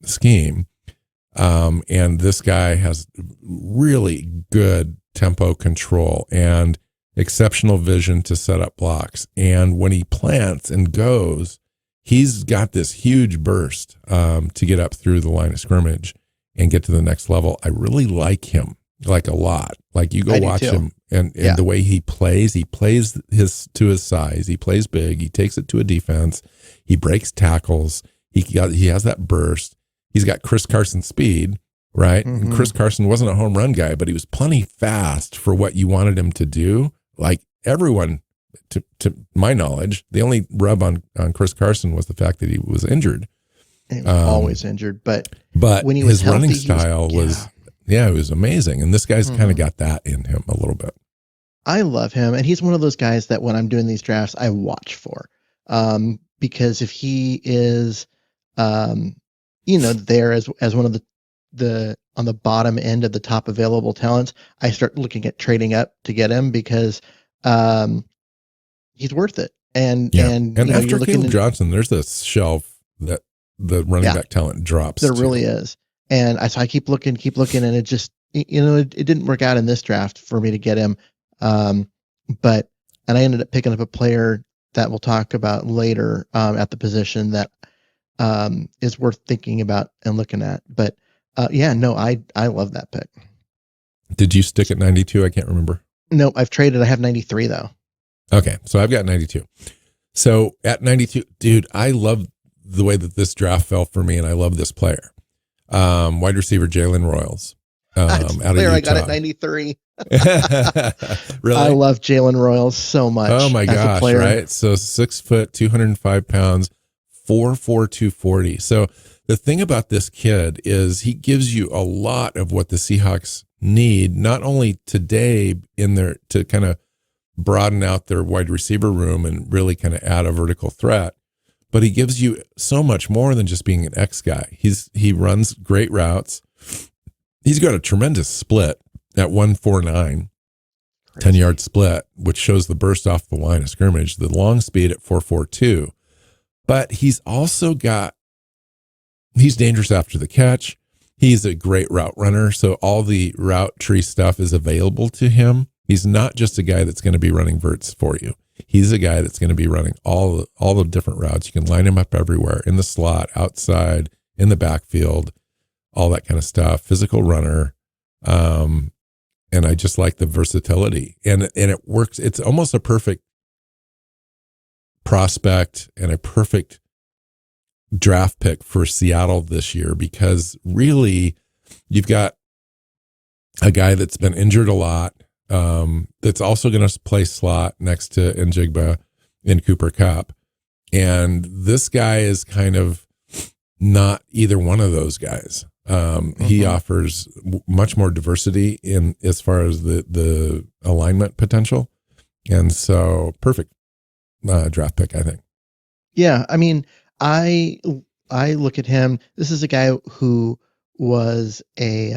scheme. And this guy has really good tempo control and exceptional vision to set up blocks. And when he plants and goes, he's got this huge burst to get up through the line of scrimmage and get to the next level. I really like him, like a lot. Like you go watch him and the way he plays his to his size. He plays big. He takes it to a defense. He breaks tackles. He has that burst. He's got Chris Carson speed, right? Mm-hmm. And Chris Carson wasn't a home run guy, but he was plenty fast for what you wanted him to do. Like everyone, to my knowledge, the only rub on Chris Carson was the fact that he was injured. Always injured, but when he was his healthy, running style was it was amazing. And this guy's kind of got that in him a little bit. I love him, and he's one of those guys that when I'm doing these drafts, I watch for, because if he is, there as one of the on the bottom end of the top available talents, I start looking at trading up to get him because he's worth it. And after Caleb Johnson, there's this shelf that the running back talent drops. There really is. And I keep looking, and it just, it didn't work out in this draft for me to get him. But I ended up picking up a player that we'll talk about later at the position that is worth thinking about and looking at. But I love that pick. Did you stick at 92? I can't remember. No, I've traded. I have 93 though. Okay, so I've got 92. So at 92, dude, I love the way that this draft fell for me, and I love this player. Wide receiver Jalen Royals. Out of Utah. I got at 93. Really? I love Jalen Royals so much. Oh my gosh, right? So 6 foot, 205 pounds, 4'4", 240. So the thing about this kid is he gives you a lot of what the Seahawks need, not only today to kind of broaden out their wide receiver room and really kind of add a vertical threat, but he gives you so much more than just being an X guy. He runs great routes. He's got a tremendous split at 149, 10-yard split, which shows the burst off the line of scrimmage, the long speed at 4.42. But he's dangerous after the catch. He's a great route runner. So all the route tree stuff is available to him. He's not just a guy that's going to be running verts for you. He's a guy that's going to be running all the different routes. You can line him up everywhere, in the slot, outside, in the backfield, all that kind of stuff. Physical runner. And I just like the versatility. And it works. It's almost a perfect prospect and a perfect draft pick for Seattle this year, because really you've got a guy that's been injured a lot, that's also going to play slot next to Njigba in Cooper Kupp. And this guy is kind of not either one of those guys. He offers much more diversity in as far as the alignment potential. And so perfect draft pick, I think. Yeah. I mean, I look at him. This is a guy who was a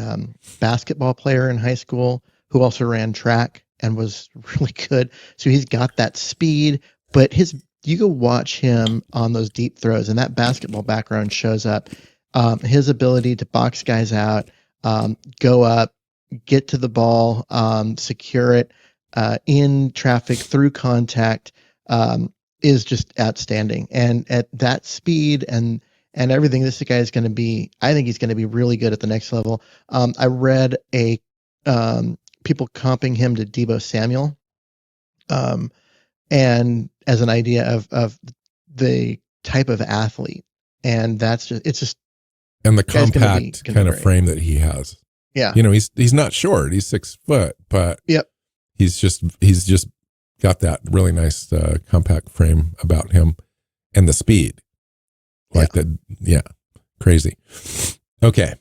basketball player in high school, who also ran track and was really good. So he's got that speed, but you go watch him on those deep throws, and that basketball background shows up. His ability to box guys out, go up, get to the ball, secure it in traffic through contact, is just outstanding. And at that speed and everything, this guy is going to be, I think he's going to be really good at the next level. I read people comping him to Deebo Samuel, and as an idea of the type of athlete. And and the compact kind of frame that he has. Yeah. He's not short. He's 6 foot, but yep. He's just got that really nice compact frame about him, and the speed. Crazy. Okay.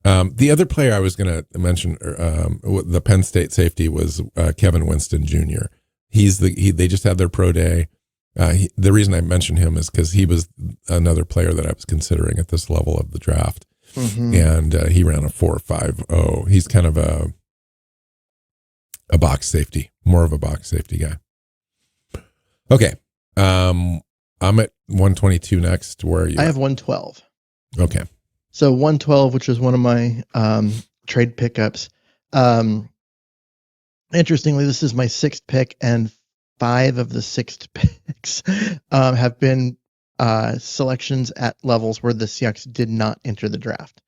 The other player I was going to mention, the Penn State safety, was Kevin Winston Jr. They just had their pro day. The reason I mentioned him is because he was another player that I was considering at this level of the draft. Mm-hmm. And he ran a 4.50. He's kind of a box safety, more of a box safety guy. Okay. I'm at 122 next. Where are you? I have 112. Okay. So 112, which is one of my trade pickups. Interestingly, this is my sixth pick, and 5 of the sixth picks have been selections at levels where the Seahawks did not enter the draft.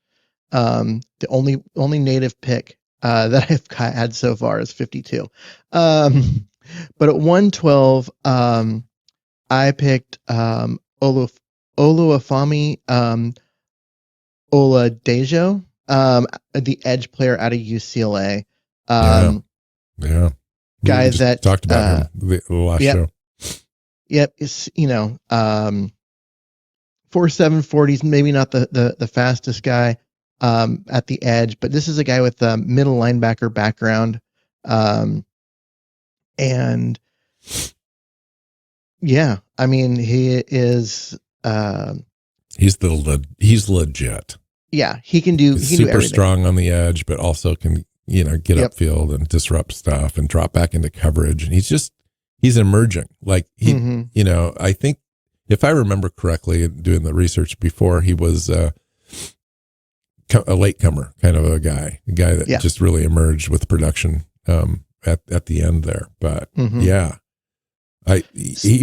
The only native pick that I've had so far is 52. But at 112, I picked Oluwafemi Oladejo, the edge player out of UCLA. Yeah. Guy We just that talked about him the last show. Yep. It's, 4.7 40's maybe not the fastest guy at the edge, but this is a guy with a middle linebacker background. And yeah, I mean, he is, he's legit. Yeah, he can do, He's he can super do everything. strong on the edge, but also can, get upfield and disrupt stuff and drop back into coverage. And he's emerging. Like I think if I remember correctly, doing the research before, he was a latecomer kind of a guy that just really emerged with production at the end there. But he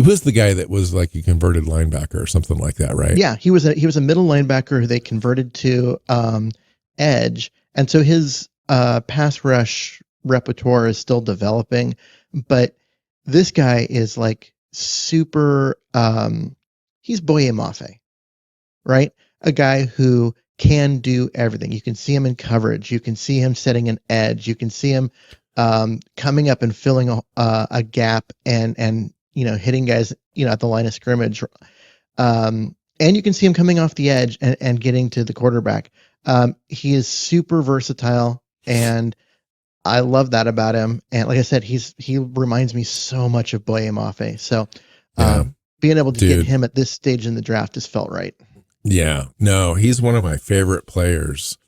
was the guy that was like a converted linebacker or something like that, right? Yeah, he was a middle linebacker who they converted to edge, and so his pass rush repertoire is still developing. But this guy is like super. He's Boye Mafe, right? A guy who can do everything. You can see him in coverage. You can see him setting an edge. You can see him coming up and filling a gap and hitting guys at the line of scrimmage. And you can see him coming off the edge and getting to the quarterback. He is super versatile, and I love that about him. And like I said, he reminds me so much of Boye Mafe. So being able to get him at this stage in the draft just felt right. Yeah, no, he's one of my favorite players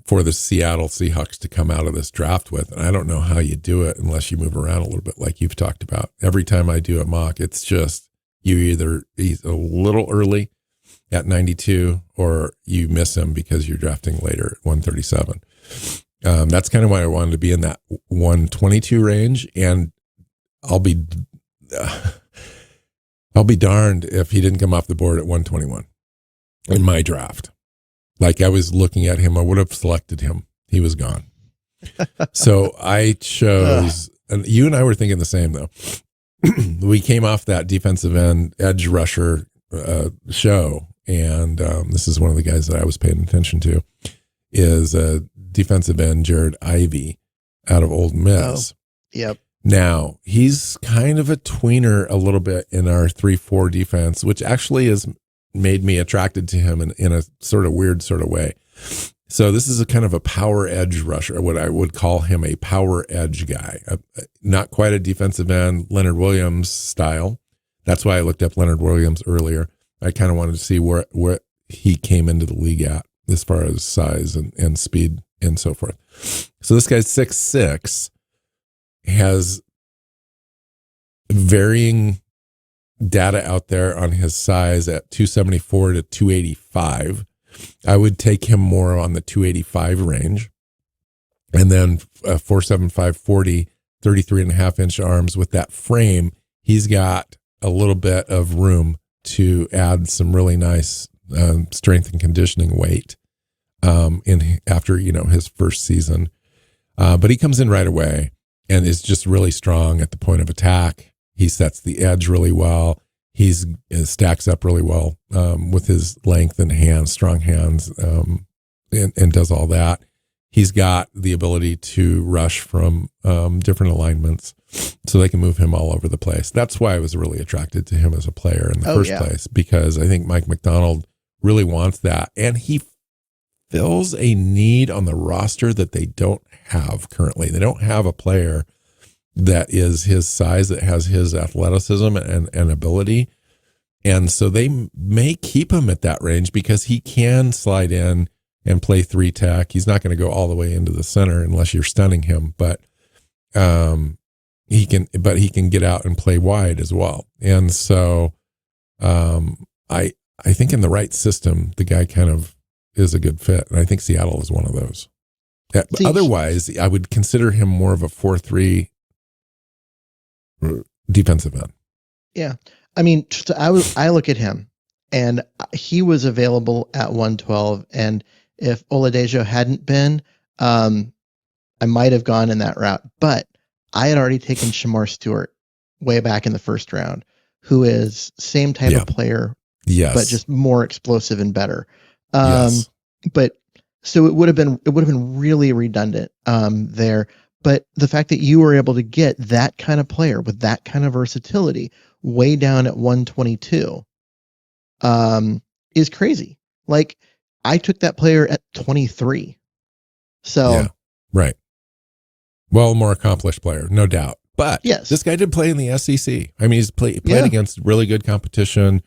for the Seattle Seahawks to come out of this draft with. And I don't know how you do it unless you move around a little bit like you've talked about. Every time I do a mock, it's just he's a little early at 92 or you miss him because you're drafting later at 137. That's kind of why I wanted to be in that 122 range. And I'll be darned if he didn't come off the board at 121 in my draft. Like I was looking at him, I would have selected him. He was gone. So I chose, and you and I were thinking the same though. We came off that defensive end edge rusher show, and this is one of the guys that I was paying attention to, is defensive end Jared Ivey out of Ole Miss. Yep. Now, he's kind of a tweener a little bit in our 3-4 defense, which actually has made me attracted to him in a sort of weird sort of way. So this is a kind of a power edge rusher, what I would call him a power edge guy. Not quite a defensive end, Leonard Williams style. That's why I looked up Leonard Williams earlier. I kind of wanted to see where he came into the league at as far as size and speed and so forth. So this guy's 6'6", has varying data out there on his size at 274 to 285. I would take him more on the 285 range. And then 475 40, 33 and a half inch arms with that frame. He's got a little bit of room to add some really nice strength and conditioning weight after his first season. But he comes in right away and is just really strong at the point of attack. He sets the edge really well. He stacks up really well with his length and hands, strong hands, and does all that. He's got the ability to rush from different alignments, so they can move him all over the place. That's why I was really attracted to him as a player in the first place, because I think Mike McDonald really wants that. And he fills a need on the roster that they don't have currently. They don't have a player that is his size, that has his athleticism and ability. And so they may keep him at that range because he can slide in and play 3-tech. He's not going to go all the way into the center unless you're stunning him. But he can get out and play wide as well. And so, I think in the right system, the guy kind of is a good fit. And I think Seattle is one of those. Otherwise, I would consider him more of a 4-3 defensive end. Yeah. I mean, I look at him, and he was available at 112. And if Oladejo hadn't been, I might have gone in that route. But I had already taken Shamar Stewart way back in the first round, who is same type of player, but just more explosive and better. But so it would have been really redundant there. But the fact that you were able to get that kind of player with that kind of versatility way down at 122 is crazy. Like, I took that player at 23. So right. Well, more accomplished player, no doubt. But this guy did play in the SEC. I mean, he's played against really good competition.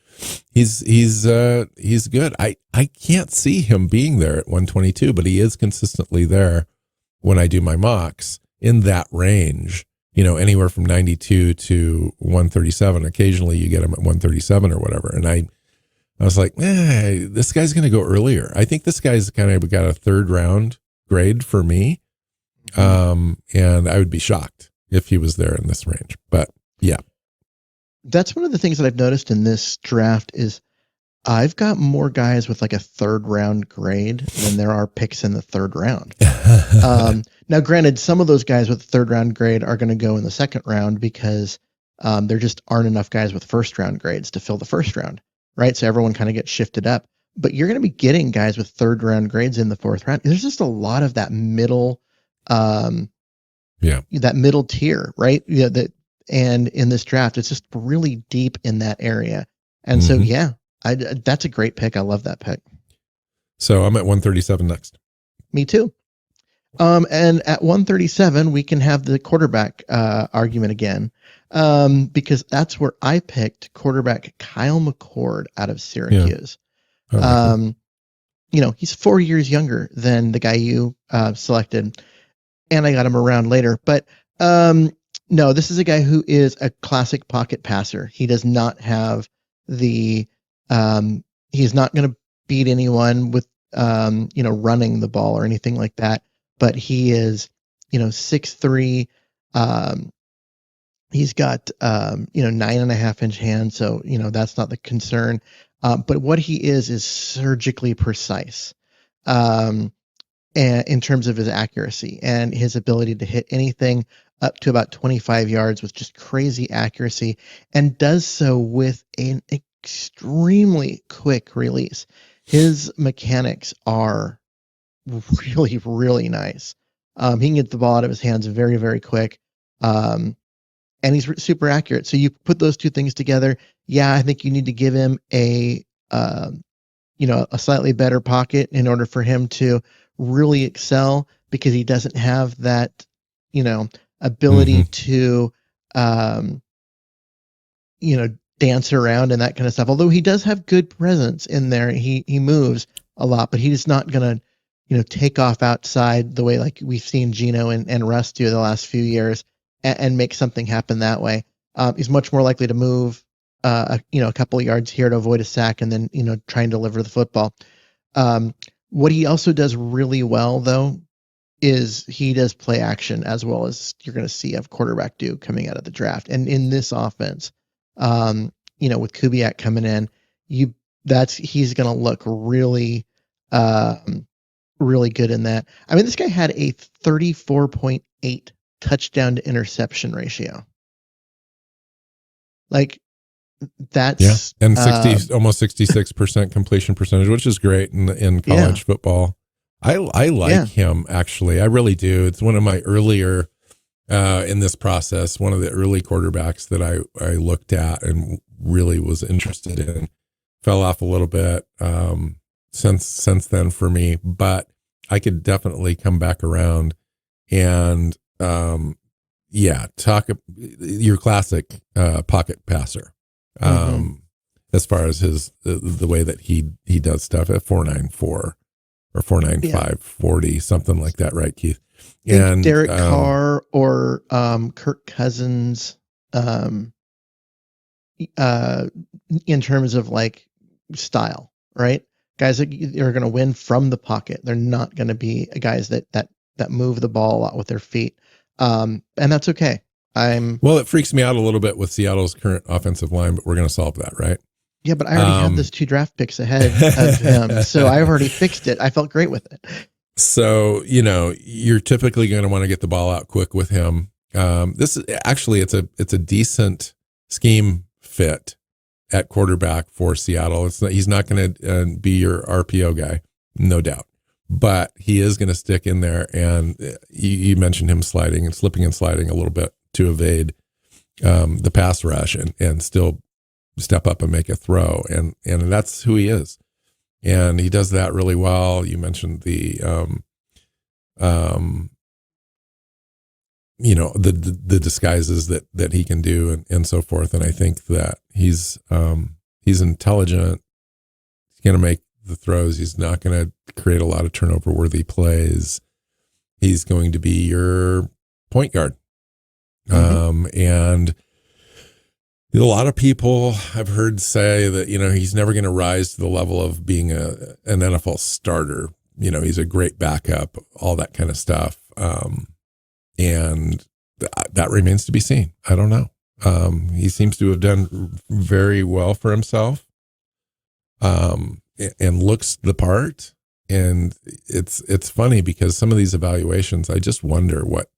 He's good. I can't see him being there at 122, but he is consistently there when I do my mocks in that range. You know, anywhere from 92 to 137. Occasionally, you get him at 137 or whatever. And I was like, this guy's going to go earlier. I think this guy's kind of got a third round grade for me, and I would be shocked if he was there in this range. But yeah, that's one of the things that I've noticed in this draft is I've got more guys with like a third round grade than there are picks in the third round. Now, granted, some of those guys with the third round grade are going to go in the second round because there just aren't enough guys with first round grades to fill the first round, right? So everyone kind of gets shifted up. But you're going to be getting guys with third round grades in the fourth round. There's just a lot of that middle, that middle tier, right? Yeah, and in this draft, it's just really deep in that area. And so, that's a great pick. I love that pick. So I'm at 137 next. Me too. And at 137, we can have the quarterback argument again, because that's where I picked quarterback Kyle McCord out of Syracuse. He's 4 years younger than the guy you selected, and I got him around later. But no, this is a guy who is a classic pocket passer. He does not have the he's not going to beat anyone with running the ball or anything like that. But he is 6'3". He's got 9.5-inch hands, so that's not the concern. But what he is surgically precise, and in terms of his accuracy and his ability to hit anything up to about 25 yards with just crazy accuracy, and does so with an extremely quick release. His mechanics are really, really nice. He can get the ball out of his hands very, very quick. And he's super accurate. So you put those two things together. Yeah, I think you need to give him a slightly better pocket in order for him to really excel, because he doesn't have that, ability to, dance around and that kind of stuff. Although he does have good presence in there. He moves a lot, but he's not going to, take off outside the way like we've seen Geno and Russ do the last few years and make something happen that way. He's much more likely to move, a couple of yards here to avoid a sack and then, try and deliver the football. What he also does really well, though, is he does play action as well as you're going to see a quarterback do coming out of the draft. And in this offense, with Kubiak coming in, he's going to look really, really good in that. I mean, this guy had a 34.8 touchdown to interception ratio. Like, that's and almost 66% completion percentage, which is great in college football. I like him, actually. I really do. It's one of my earlier in this process, one of the early quarterbacks that I looked at and really was interested in. Fell off a little bit since then for me, but I could definitely come back around and talk your classic pocket passer. As far as the way that he does stuff at 4.94, or 4.9540, something like that, right, Keith? And Derek Carr or Kirk Cousins, in terms of like style, right? Guys that are going to win from the pocket. They're not going to be guys that move the ball a lot with their feet, and that's okay. Well, it freaks me out a little bit with Seattle's current offensive line, but we're going to solve that, right? Yeah, but I already have those 2 draft picks ahead of him, so I've already fixed it. I felt great with it. So, you're typically going to want to get the ball out quick with him. This is actually, it's a decent scheme fit at quarterback for Seattle. He's not going to be your RPO guy, no doubt, but he is going to stick in there. And you mentioned him slipping and sliding a little bit to evade the pass rush and still step up and make a throw. And that's who he is. And he does that really well. You mentioned the disguises that he can do and so forth. And I think that he's intelligent. He's going to make the throws. He's not going to create a lot of turnover worthy plays. He's going to be your point guard. And a lot of people I've heard say that, he's never going to rise to the level of being an NFL starter. He's a great backup, all that kind of stuff. And that remains to be seen. I don't know. He seems to have done very well for himself, and looks the part. And it's funny because some of these evaluations, I just wonder what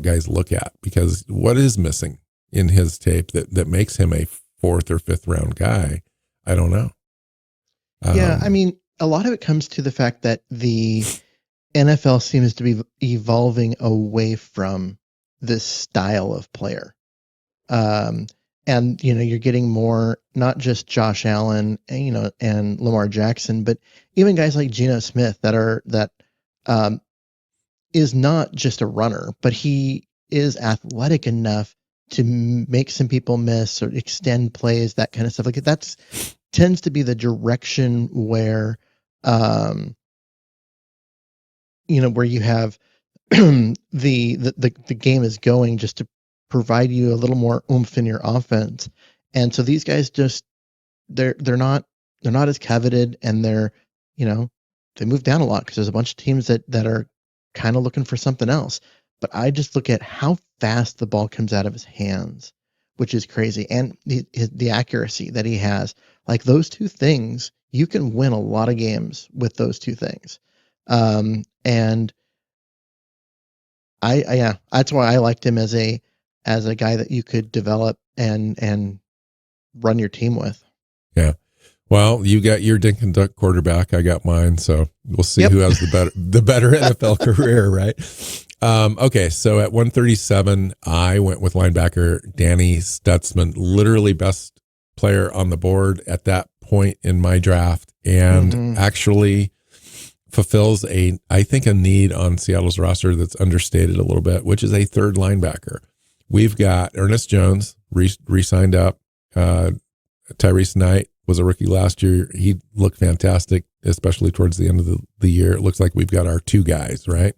guys look at, because what is missing in his tape that makes him a 4th or 5th round guy? I don't know. Yeah. I mean, a lot of it comes to the fact that the NFL seems to be evolving away from this style of player. And, you're getting more, not just Josh Allen, and Lamar Jackson, but even guys like Geno Smith that is not just a runner, but he is athletic enough to make some people miss or extend plays, that kind of stuff. Like that's tends to be the direction where, where you have the game is going, just to provide you a little more oomph in your offense. And so these guys they're not as coveted, and they move down a lot because there's a bunch of teams that are kind of looking for something else. But I just look at how fast the ball comes out of his hands, which is crazy. And the accuracy that he has, like those 2 things, you can win a lot of games with those 2 things. And that's why I liked him as a guy that you could develop and run your team with. Yeah. Well, you got your dink and duck quarterback. I got mine. So we'll see who has the better NFL career, right? Okay. So at 137, I went with linebacker Danny Stutzman, literally best player on the board at that point in my draft, and actually fulfills I think a need on Seattle's roster that's understated a little bit, which is a 3rd linebacker. We've got Ernest Jones re-signed up. Tyrese Knight was a rookie last year. He looked fantastic, especially towards the end of the year. It looks like we've got our 2 guys, right?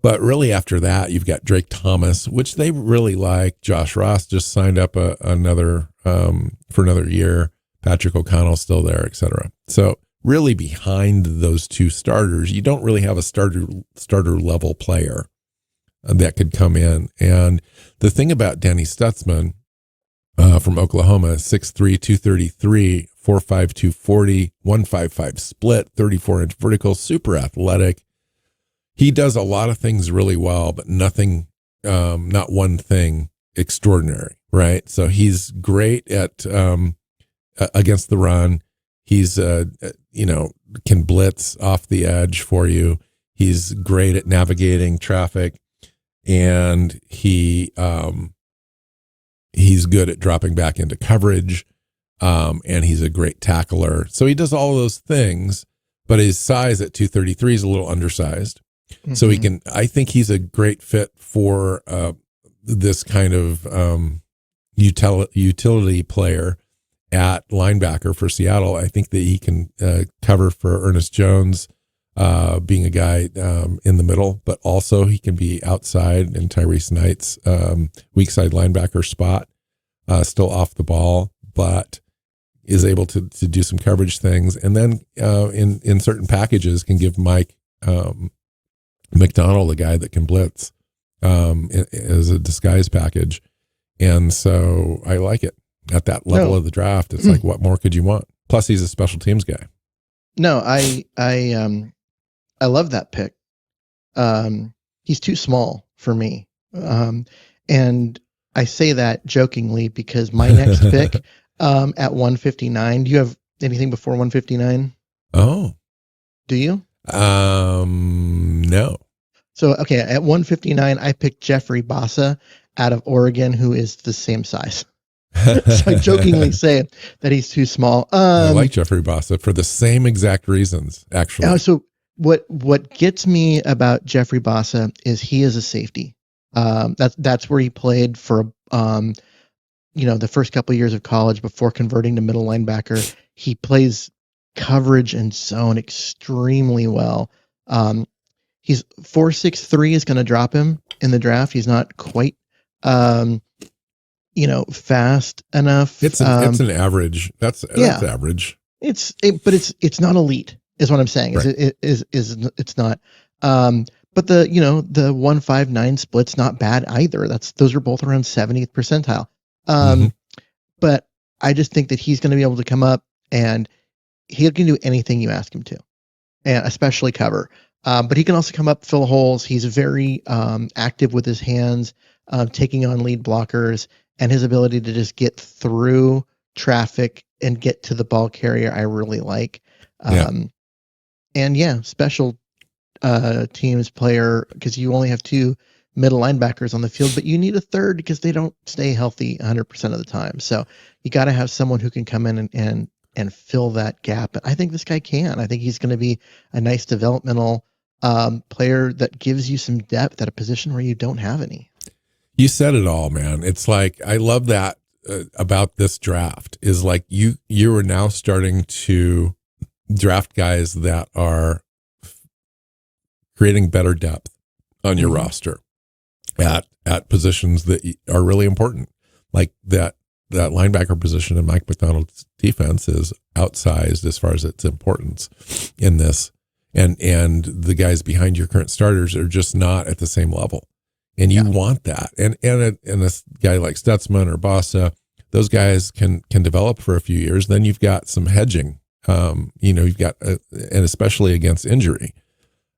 But really after that, you've got Drake Thomas, which they really like. Josh Ross just signed up for another year. Patrick O'Connell's still there, et cetera. So really behind those 2 starters, you don't really have a starter level player that could come in. And the thing about Danny Stutzman, from Oklahoma, 6'3", 233, 4'5", 240, 155 split, 34-inch vertical, super athletic. He does a lot of things really well, but nothing, not one thing extraordinary, right? So he's great at against the run. He's, can blitz off the edge for you. He's great at navigating traffic, and he's good at dropping back into coverage, and he's a great tackler. So he does all of those things, but his size at 233 is a little undersized. Mm-hmm. So I think he's a great fit for this kind of utility player at linebacker for Seattle. I think that he can cover for Ernest Jones. being a guy in the middle, but also he can be outside in Tyrese Knight's weak side linebacker spot, still off the ball, but is able to do some coverage things. And then in certain packages can give Mike McDonald a guy that can blitz as a disguise package. And so I like it at that level of the draft. It's like, what more could you want? Plus he's a special teams guy. No, I love that pick. He's too small for me. And I say that jokingly because my next pick at 159, do you have anything before 159? Oh. Do you? No. So, okay, at 159, I picked Jeffrey Bassa out of Oregon, who is the same size. So I jokingly say that he's too small. I like Jeffrey Bassa for the same exact reasons, actually. So what gets me about Jeffrey Bassa is he is a safety. That's where he played for the first couple of years of college before converting to middle linebacker. He plays coverage and zone extremely well. He's 4.63 is going to drop him in the draft. He's not quite fast enough. It's an average. That's average. But it's not elite, is what I'm saying. Right. It's not. But the 159 split's not bad either. Those are both around 70th percentile. But I just think that he's going to be able to come up and he can do anything you ask him to, and especially cover. But he can also come up, fill holes. He's very active with his hands, taking on lead blockers, and his ability to just get through traffic and get to the ball carrier, I really like. Special teams player, because you only have two middle linebackers on the field, but you need a third because they don't stay healthy 100% of the time. So you got to have someone who can come in and fill that gap. And I think this guy can. I think he's going to be a nice developmental player that gives you some depth at a position where you don't have any. You said it all, man. It's like, I love that about this draft is like you are now starting to draft guys that are creating better depth on your roster at positions that are really important. Like that linebacker position in Mike McDonald's defense is outsized as far as its importance in this. And the guys behind your current starters are just not at the same level. And you want that. And a guy like Stutzman or Bassa, those guys can develop for a few years. Then you've got some hedging. You've got, and especially against injury,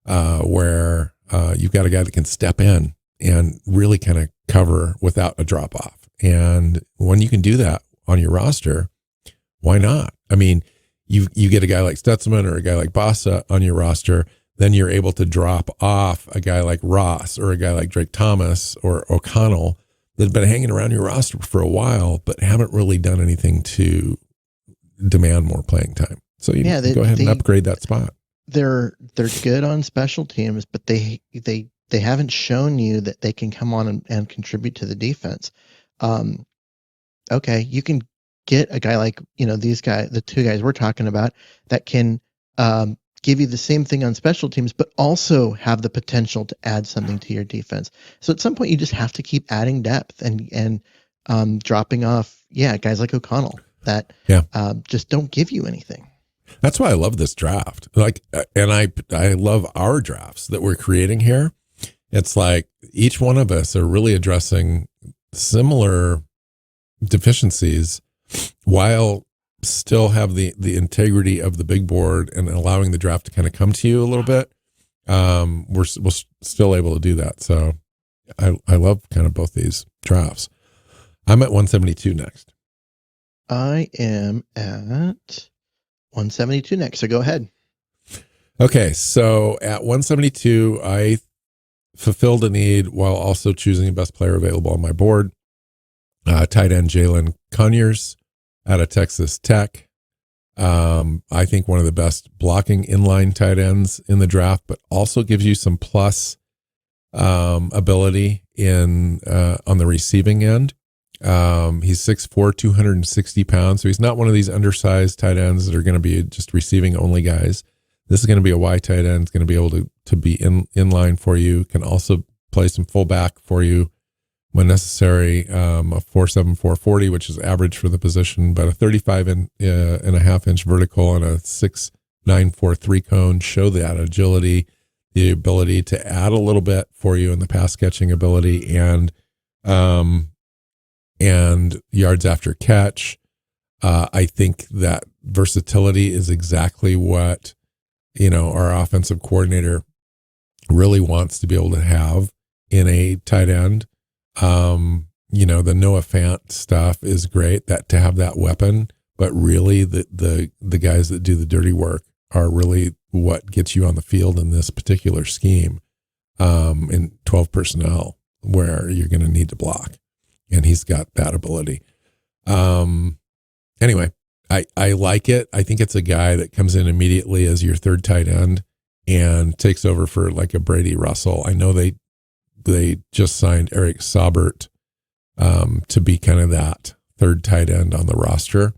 where you've got a guy that can step in and really kind of cover without a drop off. And when you can do that on your roster, why not? I mean, you get a guy like Stutzman or a guy like Bassa on your roster, then you're able to drop off a guy like Ross or a guy like Drake Thomas or O'Connell that've been hanging around your roster for a while, but haven't really done anything to demand more playing time. So you go ahead and upgrade that spot. They're good on special teams, but they haven't shown you that they can come on and contribute to the defense. Okay, you can get a guy like, these guys, the two guys we're talking about, that can give you the same thing on special teams, but also have the potential to add something to your defense. So at some point you just have to keep adding depth and dropping off, guys like O'Connell that just don't give you anything. That's why I love this draft. Like, and I love our drafts that we're creating here. It's like each one of us are really addressing similar deficiencies while still have the integrity of the big board and allowing the draft to kind of come to you a little bit. We're still able to do that. So I love kind of both these drafts. I'm at 172 next. I am at 172 next. So go ahead. Okay. So at 172, I fulfilled a need while also choosing the best player available on my board. Tight end Jalen Conyers out of Texas Tech. I think one of the best blocking inline tight ends in the draft, but also gives you some plus ability in on the receiving end. He's 6'4", 260 pounds. So he's not one of these undersized tight ends that are going to be just receiving only guys. This is going to be a Y tight end. It's going to be able to be in line for you. Can also play some fullback for you when necessary. A 4.7 440, which is average for the position, but a 35.5 inch vertical and a 6.9 3 cone show that agility, the ability to add a little bit for you in the pass catching ability and yards after catch. I think that versatility is exactly what, our offensive coordinator really wants to be able to have in a tight end. The Noah Fant stuff is great, that to have that weapon, but really the guys that do the dirty work are really what gets you on the field in this particular scheme, in 12 personnel where you're going to need to block. And he's got that ability. Anyway, I like it. I think it's a guy that comes in immediately as your third tight end and takes over for like a Brady Russell. I know they just signed Eric Saubert to be kind of that third tight end on the roster,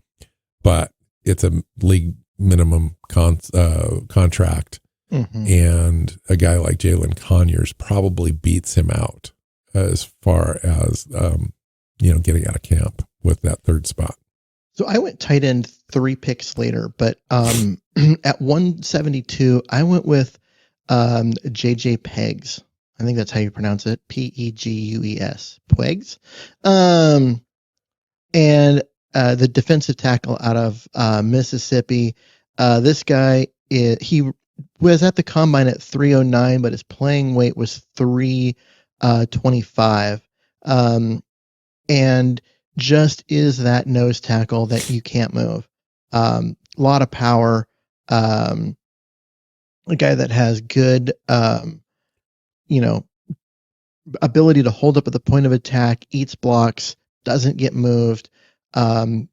but it's a league minimum contract. Mm-hmm. And a guy like Jalen Conyers probably beats him out as far as, getting out of camp with that third spot. So I went tight end 3 picks later, but at 172, I went with JJ Pegs. I think that's how you pronounce it. Pegues. Pegs. And the defensive tackle out of Mississippi. This guy, he was at the combine at 309, but his playing weight was 325. And just is that nose tackle that you can't move. A lot of power. A guy that has good, ability to hold up at the point of attack, eats blocks, doesn't get moved. But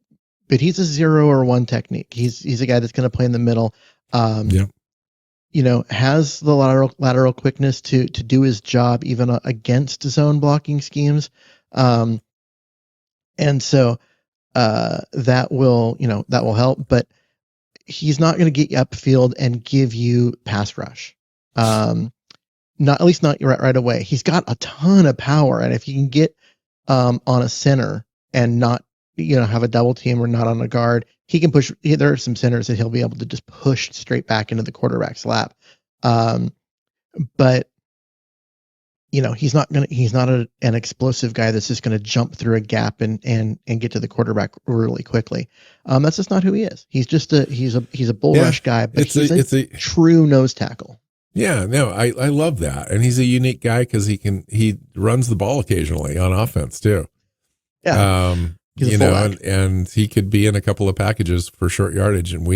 he's a 0 or 1 technique. He's a guy that's going to play in the middle. Has the lateral quickness to do his job even against zone blocking schemes. And so that will help, but he's not going to get you upfield and give you pass rush. Not at least not right away. He's got a ton of power, and if you can get on a center and not have a double team or not on a guard, he can push. There are some centers that he'll be able to just push straight back into the quarterback's lap. But he's not an explosive guy that's just going to jump through a gap and get to the quarterback really quickly. That's just not who he is. He's just he's a bull rush guy, but he's a true nose tackle. Yeah, no, I love that. And he's a unique guy because he runs the ball occasionally on offense too. Yeah. And he could be in a couple of packages for short yardage. And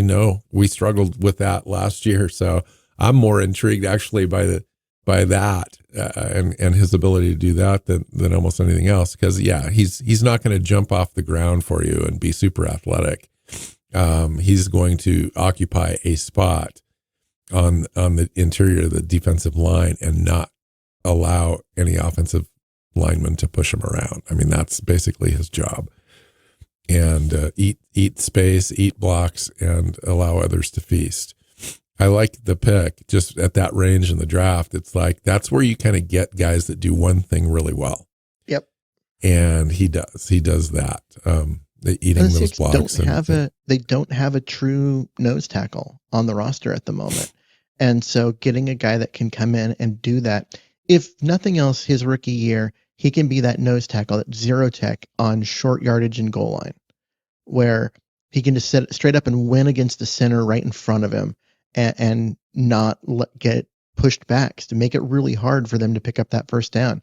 we struggled with that last year. So I'm more intrigued actually by that and his ability to do that than almost anything else. Because he's not going to jump off the ground for you and be super athletic. He's going to occupy a spot on the interior of the defensive line and not allow any offensive lineman to push him around. I mean, that's basically his job. And eat space, eat blocks, and allow others to feast. I like the pick just at that range in the draft. It's like, that's where you kind of get guys that do one thing really well. Yep. And he does that. Eating those blocks. They don't have a true nose tackle on the roster at the moment. And so getting a guy that can come in and do that, if nothing else, his rookie year, he can be that nose tackle, that zero tech on short yardage and goal line, where he can just sit straight up and win against the center right in front of him and not get pushed back to make it really hard for them to pick up that first down.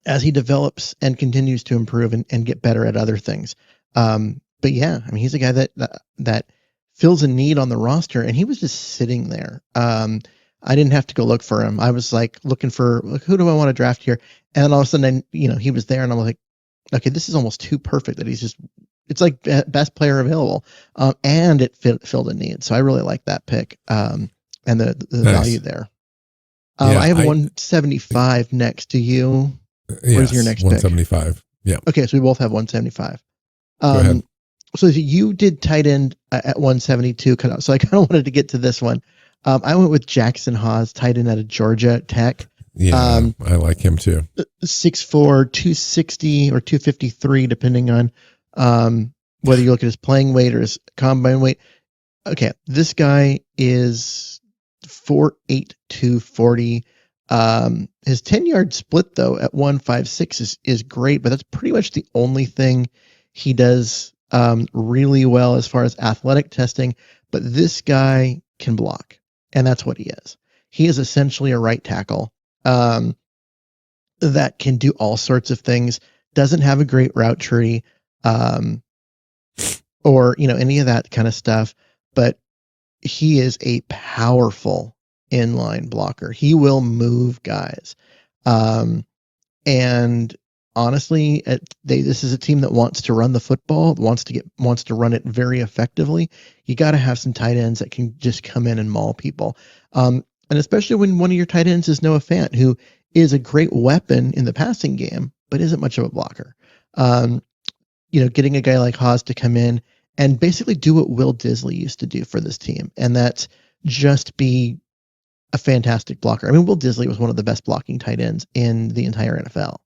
As he develops and continues to improve and get better at other things. But yeah, I mean, he's a guy that fills a need on the roster, and he was just sitting there. I didn't have to go look for him. I was like looking for who do I want to draft here? And then all of a sudden, he was there, and I'm like, okay, this is almost too perfect that it's like best player available. And it filled a need. So I really like that pick. And the nice value there. I have 175 next to you. Where's your next 175. Pick? Yeah. Okay. So we both have 175. Go ahead. So you did tight end at 172. So I kind of wanted to get to this one. I went with Jackson Haas, tight end out of Georgia Tech. Yeah, I like him too. 6'4", 260 or 253, depending on whether you look at his playing weight or his combine weight. Okay, this guy is 4'8", 240. His 10-yard split, though, at 156 is great, but that's pretty much the only thing he does really well as far as athletic testing. But this guy can block, and that's what he is. He is essentially a right tackle that can do all sorts of things, doesn't have a great route tree or any of that kind of stuff, but he is a powerful inline blocker. He will move guys. And honestly, this is a team that wants to run the football, wants to run it very effectively. You got to have some tight ends that can just come in and maul people. And especially when one of your tight ends is Noah Fant, who is a great weapon in the passing game, but isn't much of a blocker. Getting a guy like Haas to come in and basically do what Will Disley used to do for this team, and that's just be a fantastic blocker. I mean, Will Disley was one of the best blocking tight ends in the entire NFL.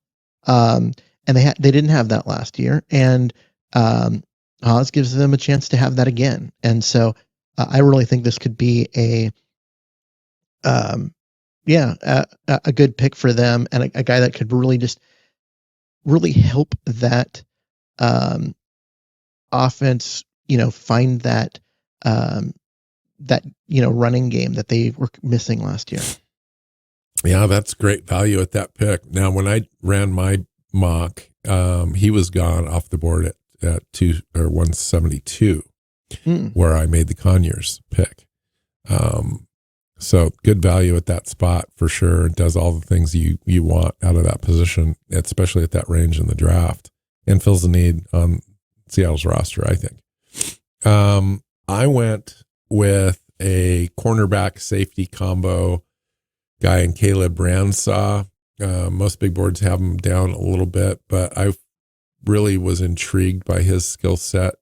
And they didn't have that last year, and Haas gives them a chance to have that again. And so I really think this could be a good pick for them, and a guy that could really help that offense, find that running game that they were missing last year. Yeah, that's great value at that pick. Now, when I ran my mock, he was gone off the board at 172, where I made the Conyers pick. So good value at that spot for sure. It does all the things you want out of that position, especially at that range in the draft, and fills the need on Seattle's roster, I think. I went with a cornerback safety combo guy in Caleb Ransaw. Most big boards have him down a little bit, but I really was intrigued by his skill set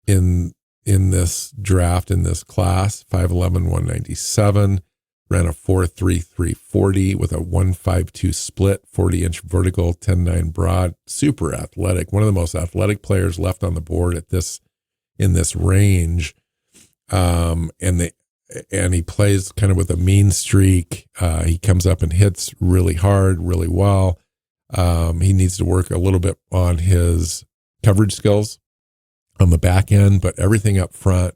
in this draft, in this class. 5'11", 197, ran a 4.3 340 with a 1.52 split, 40-inch vertical, 10.9 broad, super athletic. One of the most athletic players left on the board in this range. And he plays kind of with a mean streak. He comes up and hits really hard, really well. He needs to work a little bit on his coverage skills on the back end, but everything up front,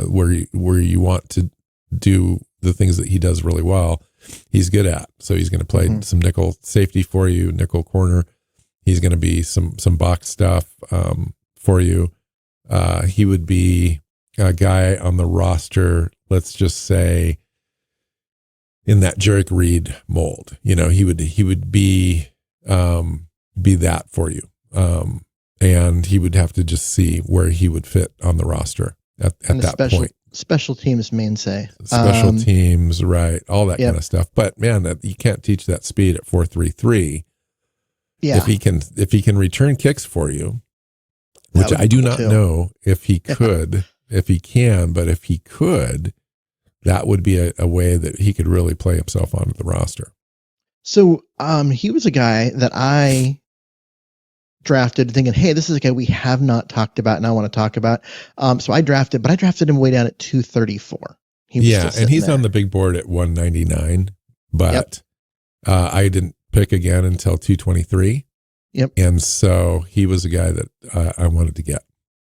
where you want to do the things that he does really well, he's good at. So he's going to play some nickel safety for you, nickel corner. He's going to be some box stuff for you. He would be a guy on the roster, let's just say, in that Jerick Reed mold. He would be that for you. And he would have to just see where he would fit on the roster at that point. Special teams mainstay. Special teams, right. All that kind of stuff. But man, you can't teach that speed at 4.33. Yeah. If he can return kicks for you, which I do not know if he could, if he can, but if he could, that would be a way that he could really play himself onto the roster. So he was a guy that I drafted thinking, hey, this is a guy we have not talked about and I want to talk about. So I drafted him way down at 234. And he's on the big board at 199, but I didn't pick again until 223. Yep. And so he was a guy that I wanted to get.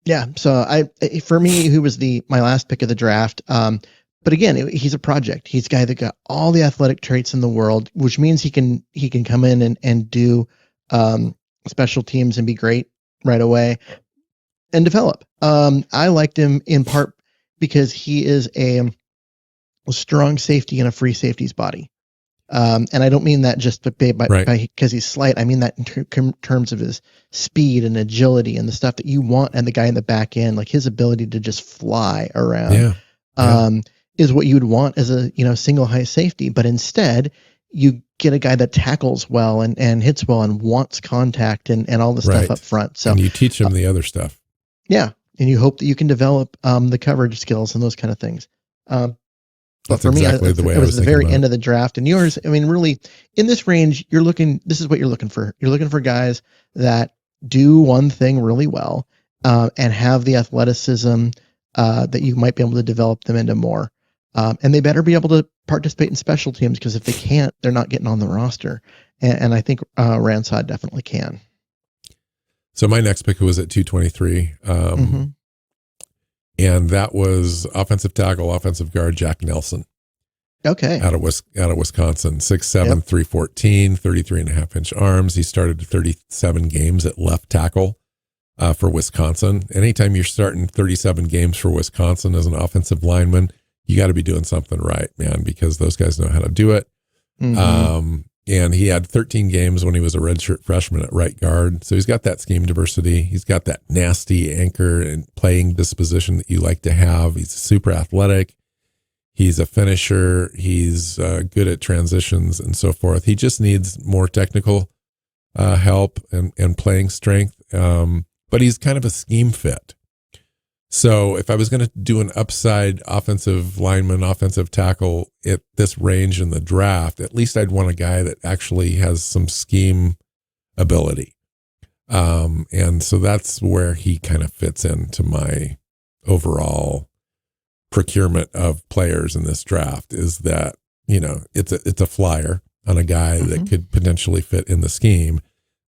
Yeah. So for me, who was my last pick of the draft. But again, he's a project. He's a guy that got all the athletic traits in the world, which means he can come in and do special teams and be great right away and develop. I liked him in part because he is a strong safety in a free safety's body. And I don't mean that just because he's slight. I mean that in terms of his speed and agility and the stuff that you want, and the guy in the back end, like his ability to just fly around, is what you would want as a single high safety. But instead, you get a guy that tackles well and hits well and wants contact and all the stuff up front. So and you teach him the other stuff. Yeah, and you hope that you can develop the coverage skills and those kind of things. But That's for me, exactly the way it I was was the thinking very about end it. of the draft. And yours, I mean, really, in this range, this is what you're looking for. You're looking for guys that do one thing really well and have the athleticism that you might be able to develop them into more. And they better be able to participate in special teams, because if they can't, they're not getting on the roster. And I think Ransod definitely can. So my next pick was at 223. And that was offensive tackle, offensive guard, Jack Nelson. Okay. Out of Wisconsin, 6'7", Yep. 314, 33.5-inch arms. He started 37 games at left tackle for Wisconsin. Anytime you're starting 37 games for Wisconsin as an offensive lineman, you got to be doing something right, man, because those guys know how to do it. And he had 13 games when he was a redshirt freshman at right guard. So he's got that scheme diversity. He's got that nasty anchor and playing disposition that you like to have. He's super athletic. He's a finisher. He's good at transitions and so forth. He just needs more technical help and playing strength. But he's kind of a scheme fit. So if I was going to do an upside offensive lineman, offensive tackle at this range in the draft, at least I'd want a guy that actually has some scheme ability. And so that's where he kind of fits into my overall procurement of players in this draft, is that, you know, it's a flyer on a guy that could potentially fit in the scheme,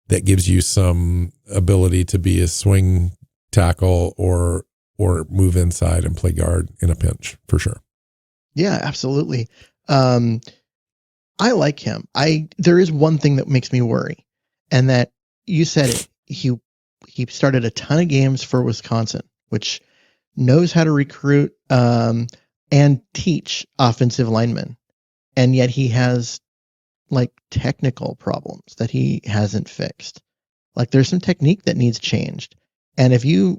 that gives you some ability to be a swing tackle or move inside and play guard in a pinch, for sure. Yeah, absolutely. I like him. There is one thing that makes me worry, and that you said it. He started a ton of games for Wisconsin, which knows how to recruit and teach offensive linemen, and yet he has like technical problems that he hasn't fixed. Like there's some technique that needs changed, and you're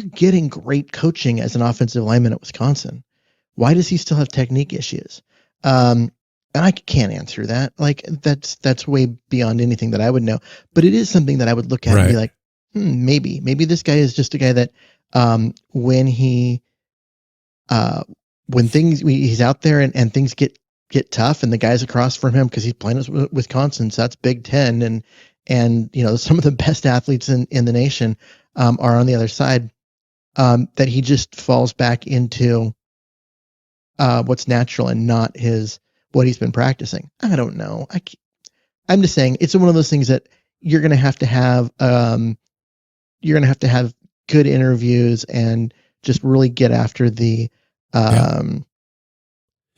getting great coaching as an offensive lineman at Wisconsin. Why does he still have technique issues? And I can't answer that. Like that's way beyond anything that I would know. But it is something that I would look at and be like, maybe this guy is just a guy that when he's out there and things get tough, and the guys across from him, because he's playing with Wisconsin, so that's Big Ten, and you know, some of the best athletes in the nation are on the other side, that he just falls back into what's natural and not what he's been practicing. I don't know. I'm just saying it's one of those things that you're going to have to have good interviews and just really get after the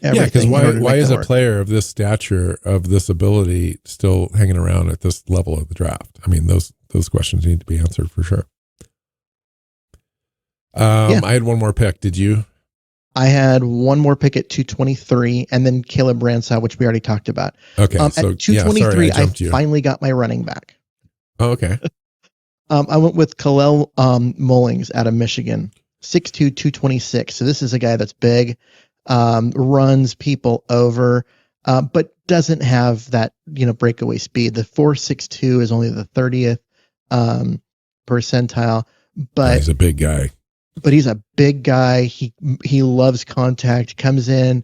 because why is a player of this stature, of this ability, still hanging around at this level of the draft? I mean, those questions need to be answered for sure. I had one more pick. Did you? I had one more pick at 223, and then Caleb Branshaw, which we already talked about. Okay, so at 223, I finally got my running back. Oh, okay. I went with Kalel Mullings out of Michigan, 6'2", 226. So this is a guy that's big, runs people over, but doesn't have that, breakaway speed. The 4.62 is only the 30th percentile, but he's a big guy. But he's a big guy. He loves contact. Comes in,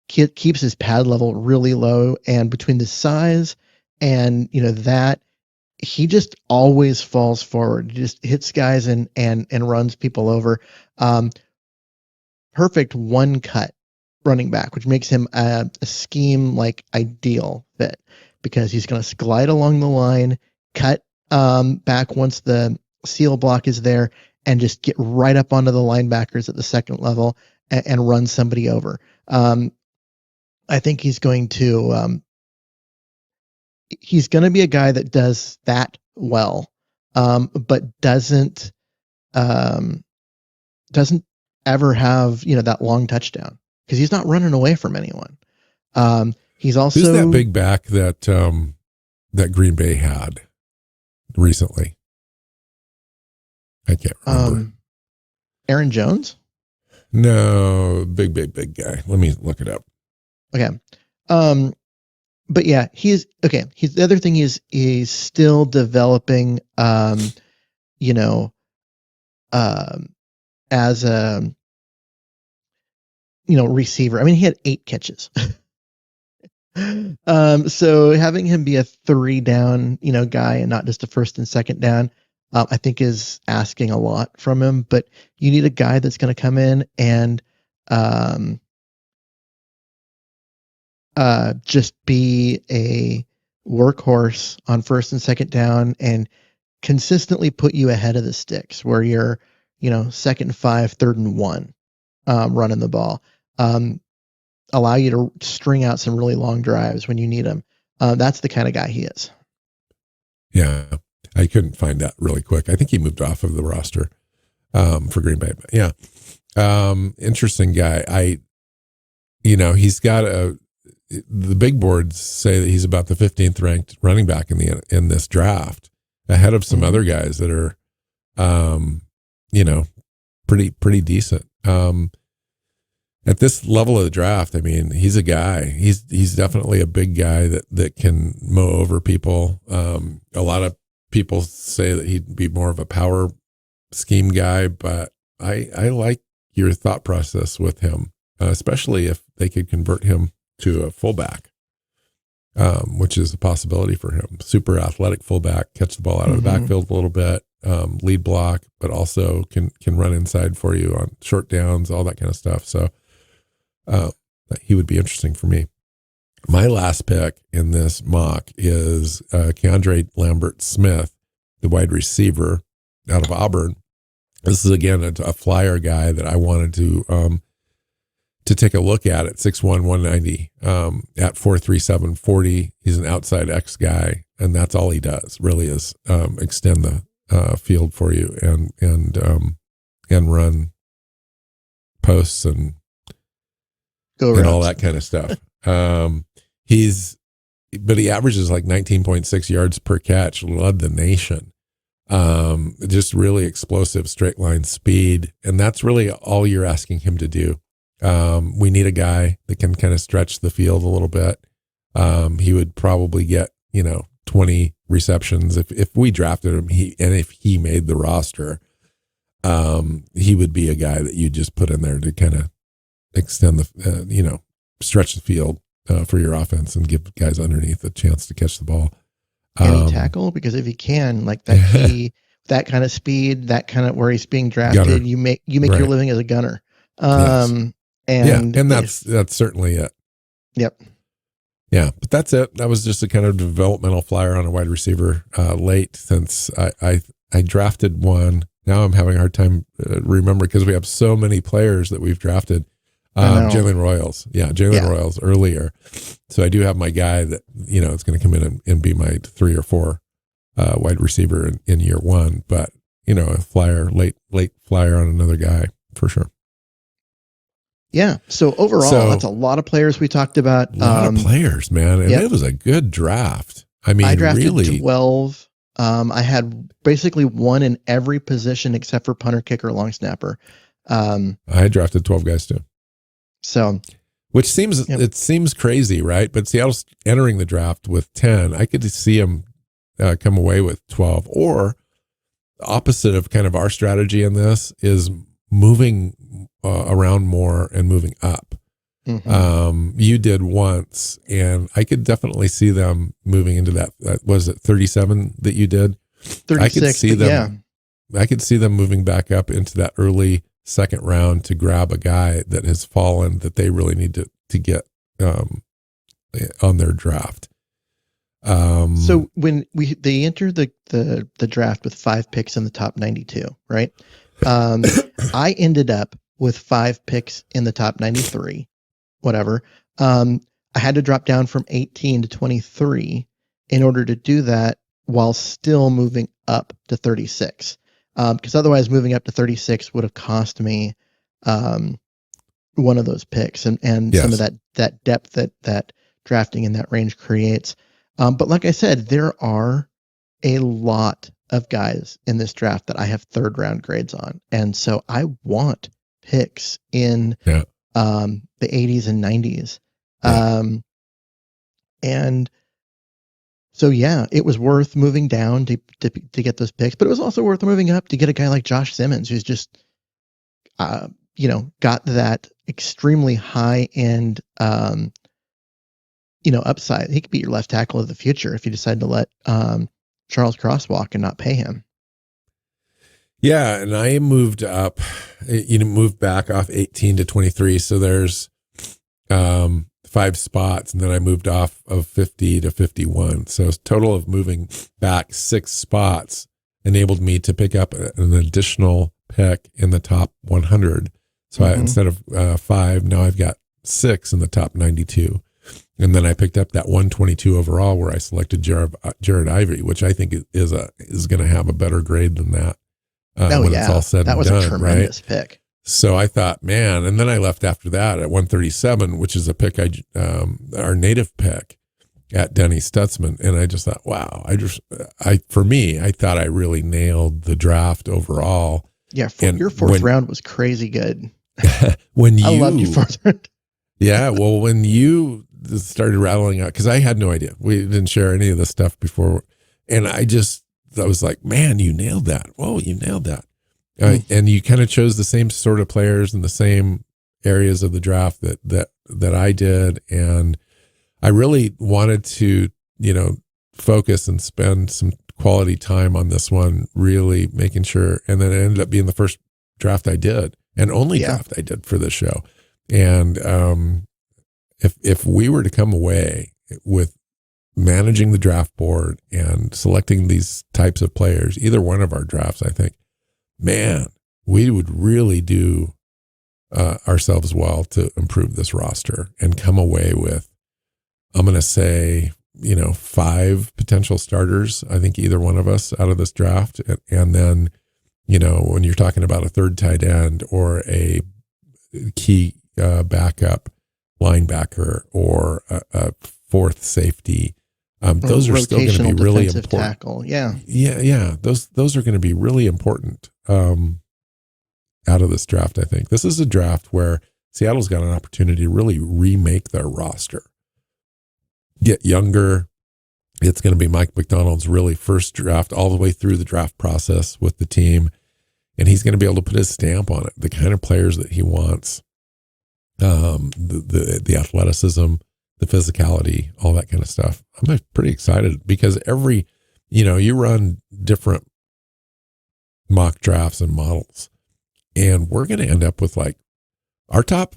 keeps his pad level really low, and between the size and that, he just always falls forward. He just hits guys and runs people over. Perfect one cut running back, which makes him a scheme like ideal fit, because he's going to glide along the line, cut back once the seal block is there, and just get right up onto the linebackers at the second level and run somebody over. I think he's going to be a guy that does that well, but doesn't ever have that long touchdown, because he's not running away from anyone. He's also, who's that big back that that Green Bay had recently? I can't remember. Aaron Jones? No, big guy. Let me look it up. Okay. But yeah, he's okay. The other thing is he's still developing, as a receiver. I mean, he had 8 catches. So having him be a 3 down, guy and not just a first and second down, I think is asking a lot from him. But you need a guy that's going to come in and just be a workhorse on first and second down and consistently put you ahead of the sticks where you're, 2nd and 5, 3rd and 1, running the ball. Allow you to string out some really long drives when you need them. That's the kind of guy he is. Yeah. I couldn't find that really quick. I think he moved off of the roster for Green Bay. But yeah. Interesting guy. He's got the big boards say that he's about the 15th ranked running back in this draft, ahead of some other guys that are, pretty decent. At this level of the draft, I mean, he's a guy. He's definitely a big guy that can mow over people. A lot of people say that he'd be more of a power scheme guy, but I like your thought process with him, especially if they could convert him to a fullback, which is a possibility for him. Super athletic fullback, catch the ball out of the backfield a little bit, lead block, but also can run inside for you on short downs, all that kind of stuff. So he would be interesting for me. My last pick in this mock is Keandre Lambert-Smith, the wide receiver out of Auburn. This is, again, a flyer guy that I wanted to take a look at 6'1", 190, at 4.37 40. He's an outside X guy, and that's all he does, really, is extend the field for you and run posts and all that kind of stuff. But he averages like 19.6 yards per catch, led the nation. Just really explosive straight line speed. And that's really all you're asking him to do. We need a guy that can kind of stretch the field a little bit. He would probably get, 20 receptions if we drafted him, if he made the roster. He would be a guy that you just put in there to kind of extend the, stretch the field for your offense and give guys underneath a chance to catch the ball. Can he tackle? Because if he can, like that, that kind of speed, that kind of where he's being drafted, gunner. you make right. your living as a gunner. Yes. And that's certainly it. Yep. Yeah, but that's it. That was just a kind of developmental flyer on a wide receiver late, since I drafted one. Now I'm having a hard time remembering because we have so many players that we've drafted. Jalen Royals. Yeah, Royals earlier. So I do have my guy that, is going to come in and be my 3 or 4 wide receiver in year one. But, a flyer, late flyer on another guy for sure. Yeah. So overall, that's a lot of players we talked about. A lot of players, man. And it was a good draft. I mean, I drafted really 12. I had basically one in every position except for punter, kicker, long snapper. I drafted 12 guys too. So, which seems crazy, right? But Seattle's entering the draft with 10. I could see them come away with 12. Or the opposite of kind of our strategy in this is moving around more and moving up. You did once, and I could definitely see them moving into that. Was it 37 that you did? 36. I could see them. Yeah. I could see them moving back up into that early second round to grab a guy that has fallen that they really need to get on their draft. So when they enter the draft with 5 picks in the top 92, right? I ended up with 5 picks in the top 93, whatever. I had to drop down from 18 to 23 in order to do that while still moving up to 36. Because otherwise moving up to 36 would have cost me one of those picks and yes. some of that depth that drafting in that range creates. But like I said, there are a lot of guys in this draft that I have 3rd round grades on. And so I want picks in the 80s and 90s. And So yeah, it was worth moving down to get those picks, but it was also worth moving up to get a guy like Josh Simmons, who's just, got that extremely high end, upside. He could be your left tackle of the future if you decide to let Charles Cross walk and not pay him. Yeah, and I moved up, moved back off 18 to 23. So there's 5 spots, and then I moved off of 50 to 51. So total of moving back 6 spots enabled me to pick up an additional pick in the top 100. So instead of 5, now I've got 6 in the top 92. And then I picked up that 122 overall, where I selected Jared Ivey, which I think is going to have a better grade than that. It's all said and done. That was a tremendous pick. So I thought, man, and then I left after that at 137, which is a pick our native pick at Denny Stutzman, and I just thought, wow, for me, I thought I really nailed the draft overall. Yeah, your fourth round was crazy good. I loved your fourth round. Yeah, well, when you started rattling out, because I had no idea, we didn't share any of this stuff before, and I was like, man, you nailed that. Whoa, you nailed that. And you kind of chose the same sort of players in the same areas of the draft that I did. And I really wanted to, focus and spend some quality time on this one, really making sure. And then it ended up being the first draft I did, and only draft I did for this show. And if we were to come away with managing the draft board and selecting these types of players, either one of our drafts, I think, man, we would really do ourselves well to improve this roster and come away with, I'm going to say, 5 potential starters. I think either one of us out of this draft. And then, when you're talking about a third tight end or a key backup linebacker or a fourth safety, those are still going to be really important. Tackle. Yeah. Those are going to be really important out of this draft. I think this is a draft where Seattle's got an opportunity to really remake their roster, get younger. It's going to be Mike McDonald's really first draft all the way through the draft process with the team, and he's going to be able to put his stamp on it. The kind of players that he wants, the athleticism, the physicality, all that kind of stuff. I'm pretty excited because you run different mock drafts and models, and we're going to end up with like our top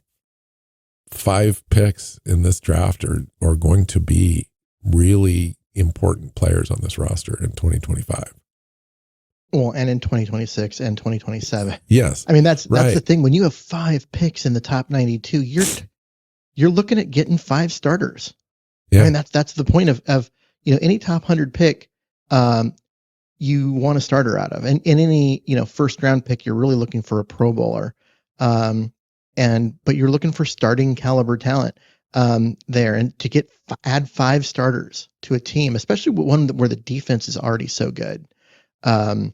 5 picks in this draft are going to be really important players on this roster in 2025. Well, and in 2026 and 2027. Yes. I mean, that's the thing. When you have 5 picks in the top 92, you're looking at getting 5 starters. Yeah. I mean, that's the point of any top 100 pick, you want a starter out of. And in any, first round pick, you're really looking for a Pro Bowler. But you're looking for starting caliber talent there, and to add 5 starters to a team, especially one where the defense is already so good. It's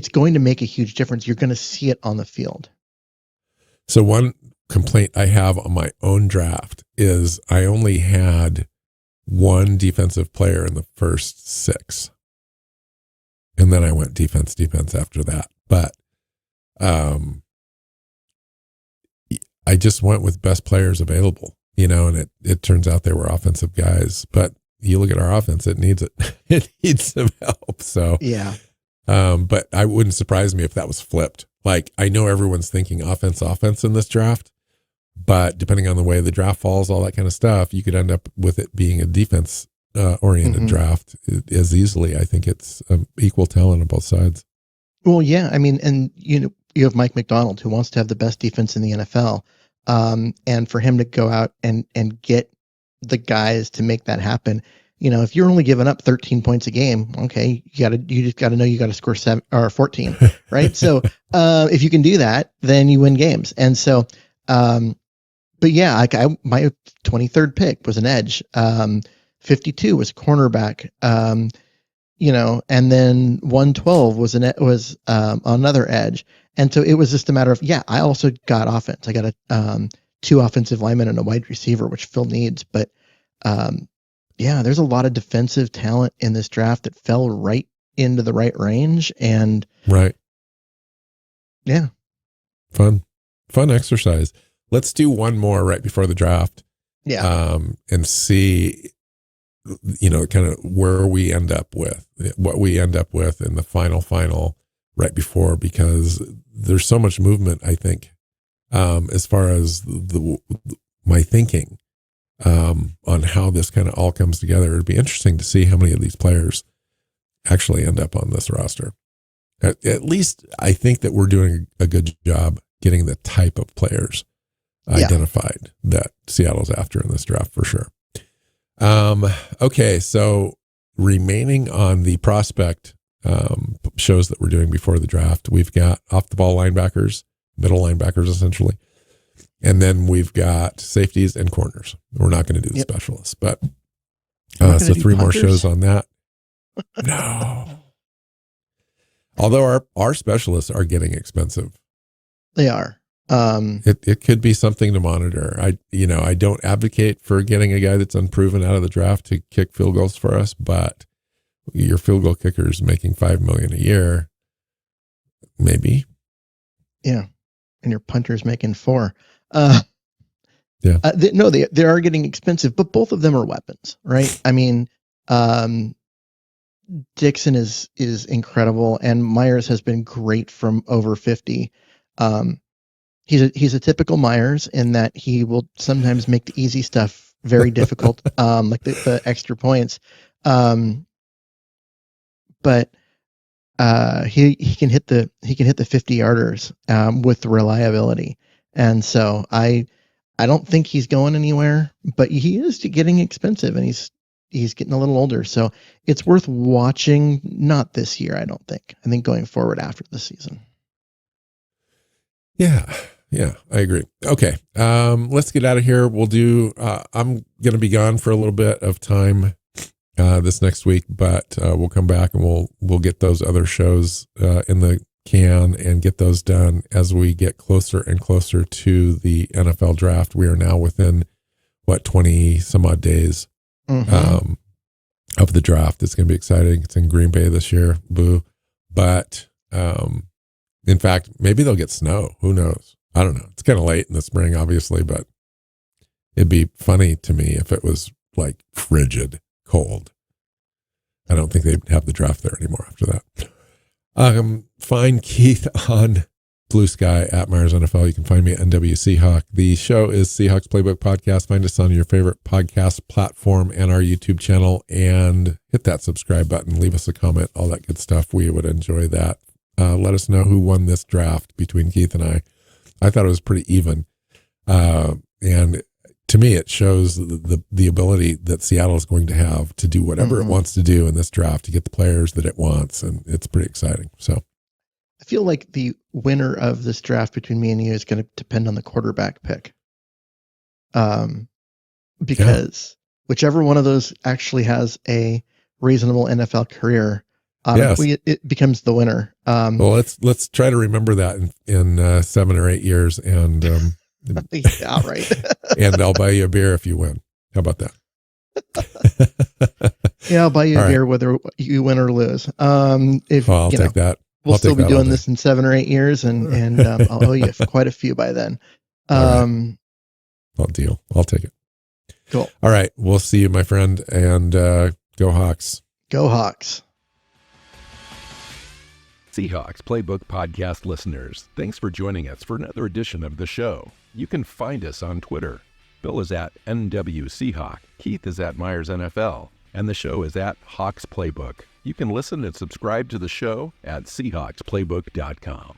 going to make a huge difference. You're going to see it on the field. So one complaint I have on my own draft is I only had 1 defensive player in the first 6. And then I went defense after that. But I just went with best players available, and it turns out they were offensive guys. But you look at our offense, it needs some help. So yeah. But I wouldn't surprise me if that was flipped. Like, I know everyone's thinking offense in this draft, but depending on the way the draft falls, all that kind of stuff, you could end up with it being a defense oriented draft as easily. I think it's equal talent on both sides. Well, yeah. I mean, and you have Mike McDonald, who wants to have the best defense in the NFL. And for him to go out and get the guys to make that happen, if you're only giving up 13 points a game, okay, you just got to know you got to score 7 or 14, right? So, if you can do that, then you win games. And so, but yeah, my 23rd pick was an edge. 52 was cornerback. And then 112 was another edge. And so it was just a matter of, I also got offense. I got 2 offensive linemen and a wide receiver, which Phil needs. But Yeah, there's a lot of defensive talent in this draft that fell right into the right range, and right. Yeah, Fun exercise. Let's do one more right before the draft. Yeah. And see, kind of where we end up with, what we end up with in the final right before, because there's so much movement, I think, as far as my thinking on how this kind of all comes together. It'd be interesting to see how many of these players actually end up on this roster. At least I think that we're doing a good job getting the type of players identified that Seattle's after in this draft for sure. Okay, so remaining on the prospect shows that we're doing before the draft, we've got off the ball linebackers, middle linebackers essentially, and then we've got safeties and corners. We're not going to do the specialists, but so 3 more shows on that. No. Although our specialists are getting expensive. They are. It could be something to monitor. I don't advocate for getting a guy that's unproven out of the draft to kick field goals for us, but your field goal kicker is making $5 million a year, maybe. Yeah, and your punter's making $4 million. They are getting expensive, but both of them are weapons, right? I mean, Dixon is incredible, and Myers has been great from over 50. He's a typical Myers in that he will sometimes make the easy stuff very difficult, like the extra points. But he can hit the 50-yarders with reliability, and so I don't think he's going anywhere, but he is getting expensive, and he's getting a little older, so it's worth watching. Not this year, I don't think. I think going forward after the season. Yeah, I agree. Okay, let's get out of here. We'll do. I'm going to be gone for a little bit of time this next week, but we'll come back and we'll get those other shows in the can and get those done as we get closer and closer to the NFL draft. We are now within 20 some odd days of the draft. It's going to be exciting. It's in Green Bay this year. Boo. But in fact, maybe they'll get snow. Who knows? I don't know. It's kind of late in the spring, obviously, but it'd be funny to me if it was like frigid cold. I don't think they'd have the draft there anymore after that. Find Keith on Blue Sky at Myers NFL. You can find me at NW Seahawk. The show is Seahawks Playbook Podcast. Find us on your favorite podcast platform and our YouTube channel, and hit that subscribe button. Leave us a comment, all that good stuff. We would enjoy that. Let us know who won this draft between Keith and I. I thought it was pretty even. And to me, it shows the ability that Seattle is going to have to do whatever it wants to do in this draft to get the players that it wants. And it's pretty exciting. So I feel like the winner of this draft between me and you is going to depend on the quarterback pick. Because whichever one of those actually has a reasonable NFL career, it becomes the winner. Well, let's try to remember that in 7 or 8 years, and yeah, right. And I'll buy you a beer if you win. How about that? Yeah, I'll buy you a beer whether you win or lose. I'll take that. We'll still be doing this in 7 or 8 years, and I'll owe you quite a few by then. Well, deal. I'll take it. Cool. All right. We'll see you, my friend, and go Hawks. Go Hawks. Seahawks Playbook Podcast listeners, thanks for joining us for another edition of the show. You can find us on Twitter. Bill is at NW Seahawk, Keith is at Myers NFL, and the show is at Hawks Playbook. You can listen and subscribe to the show at SeahawksPlaybook.com.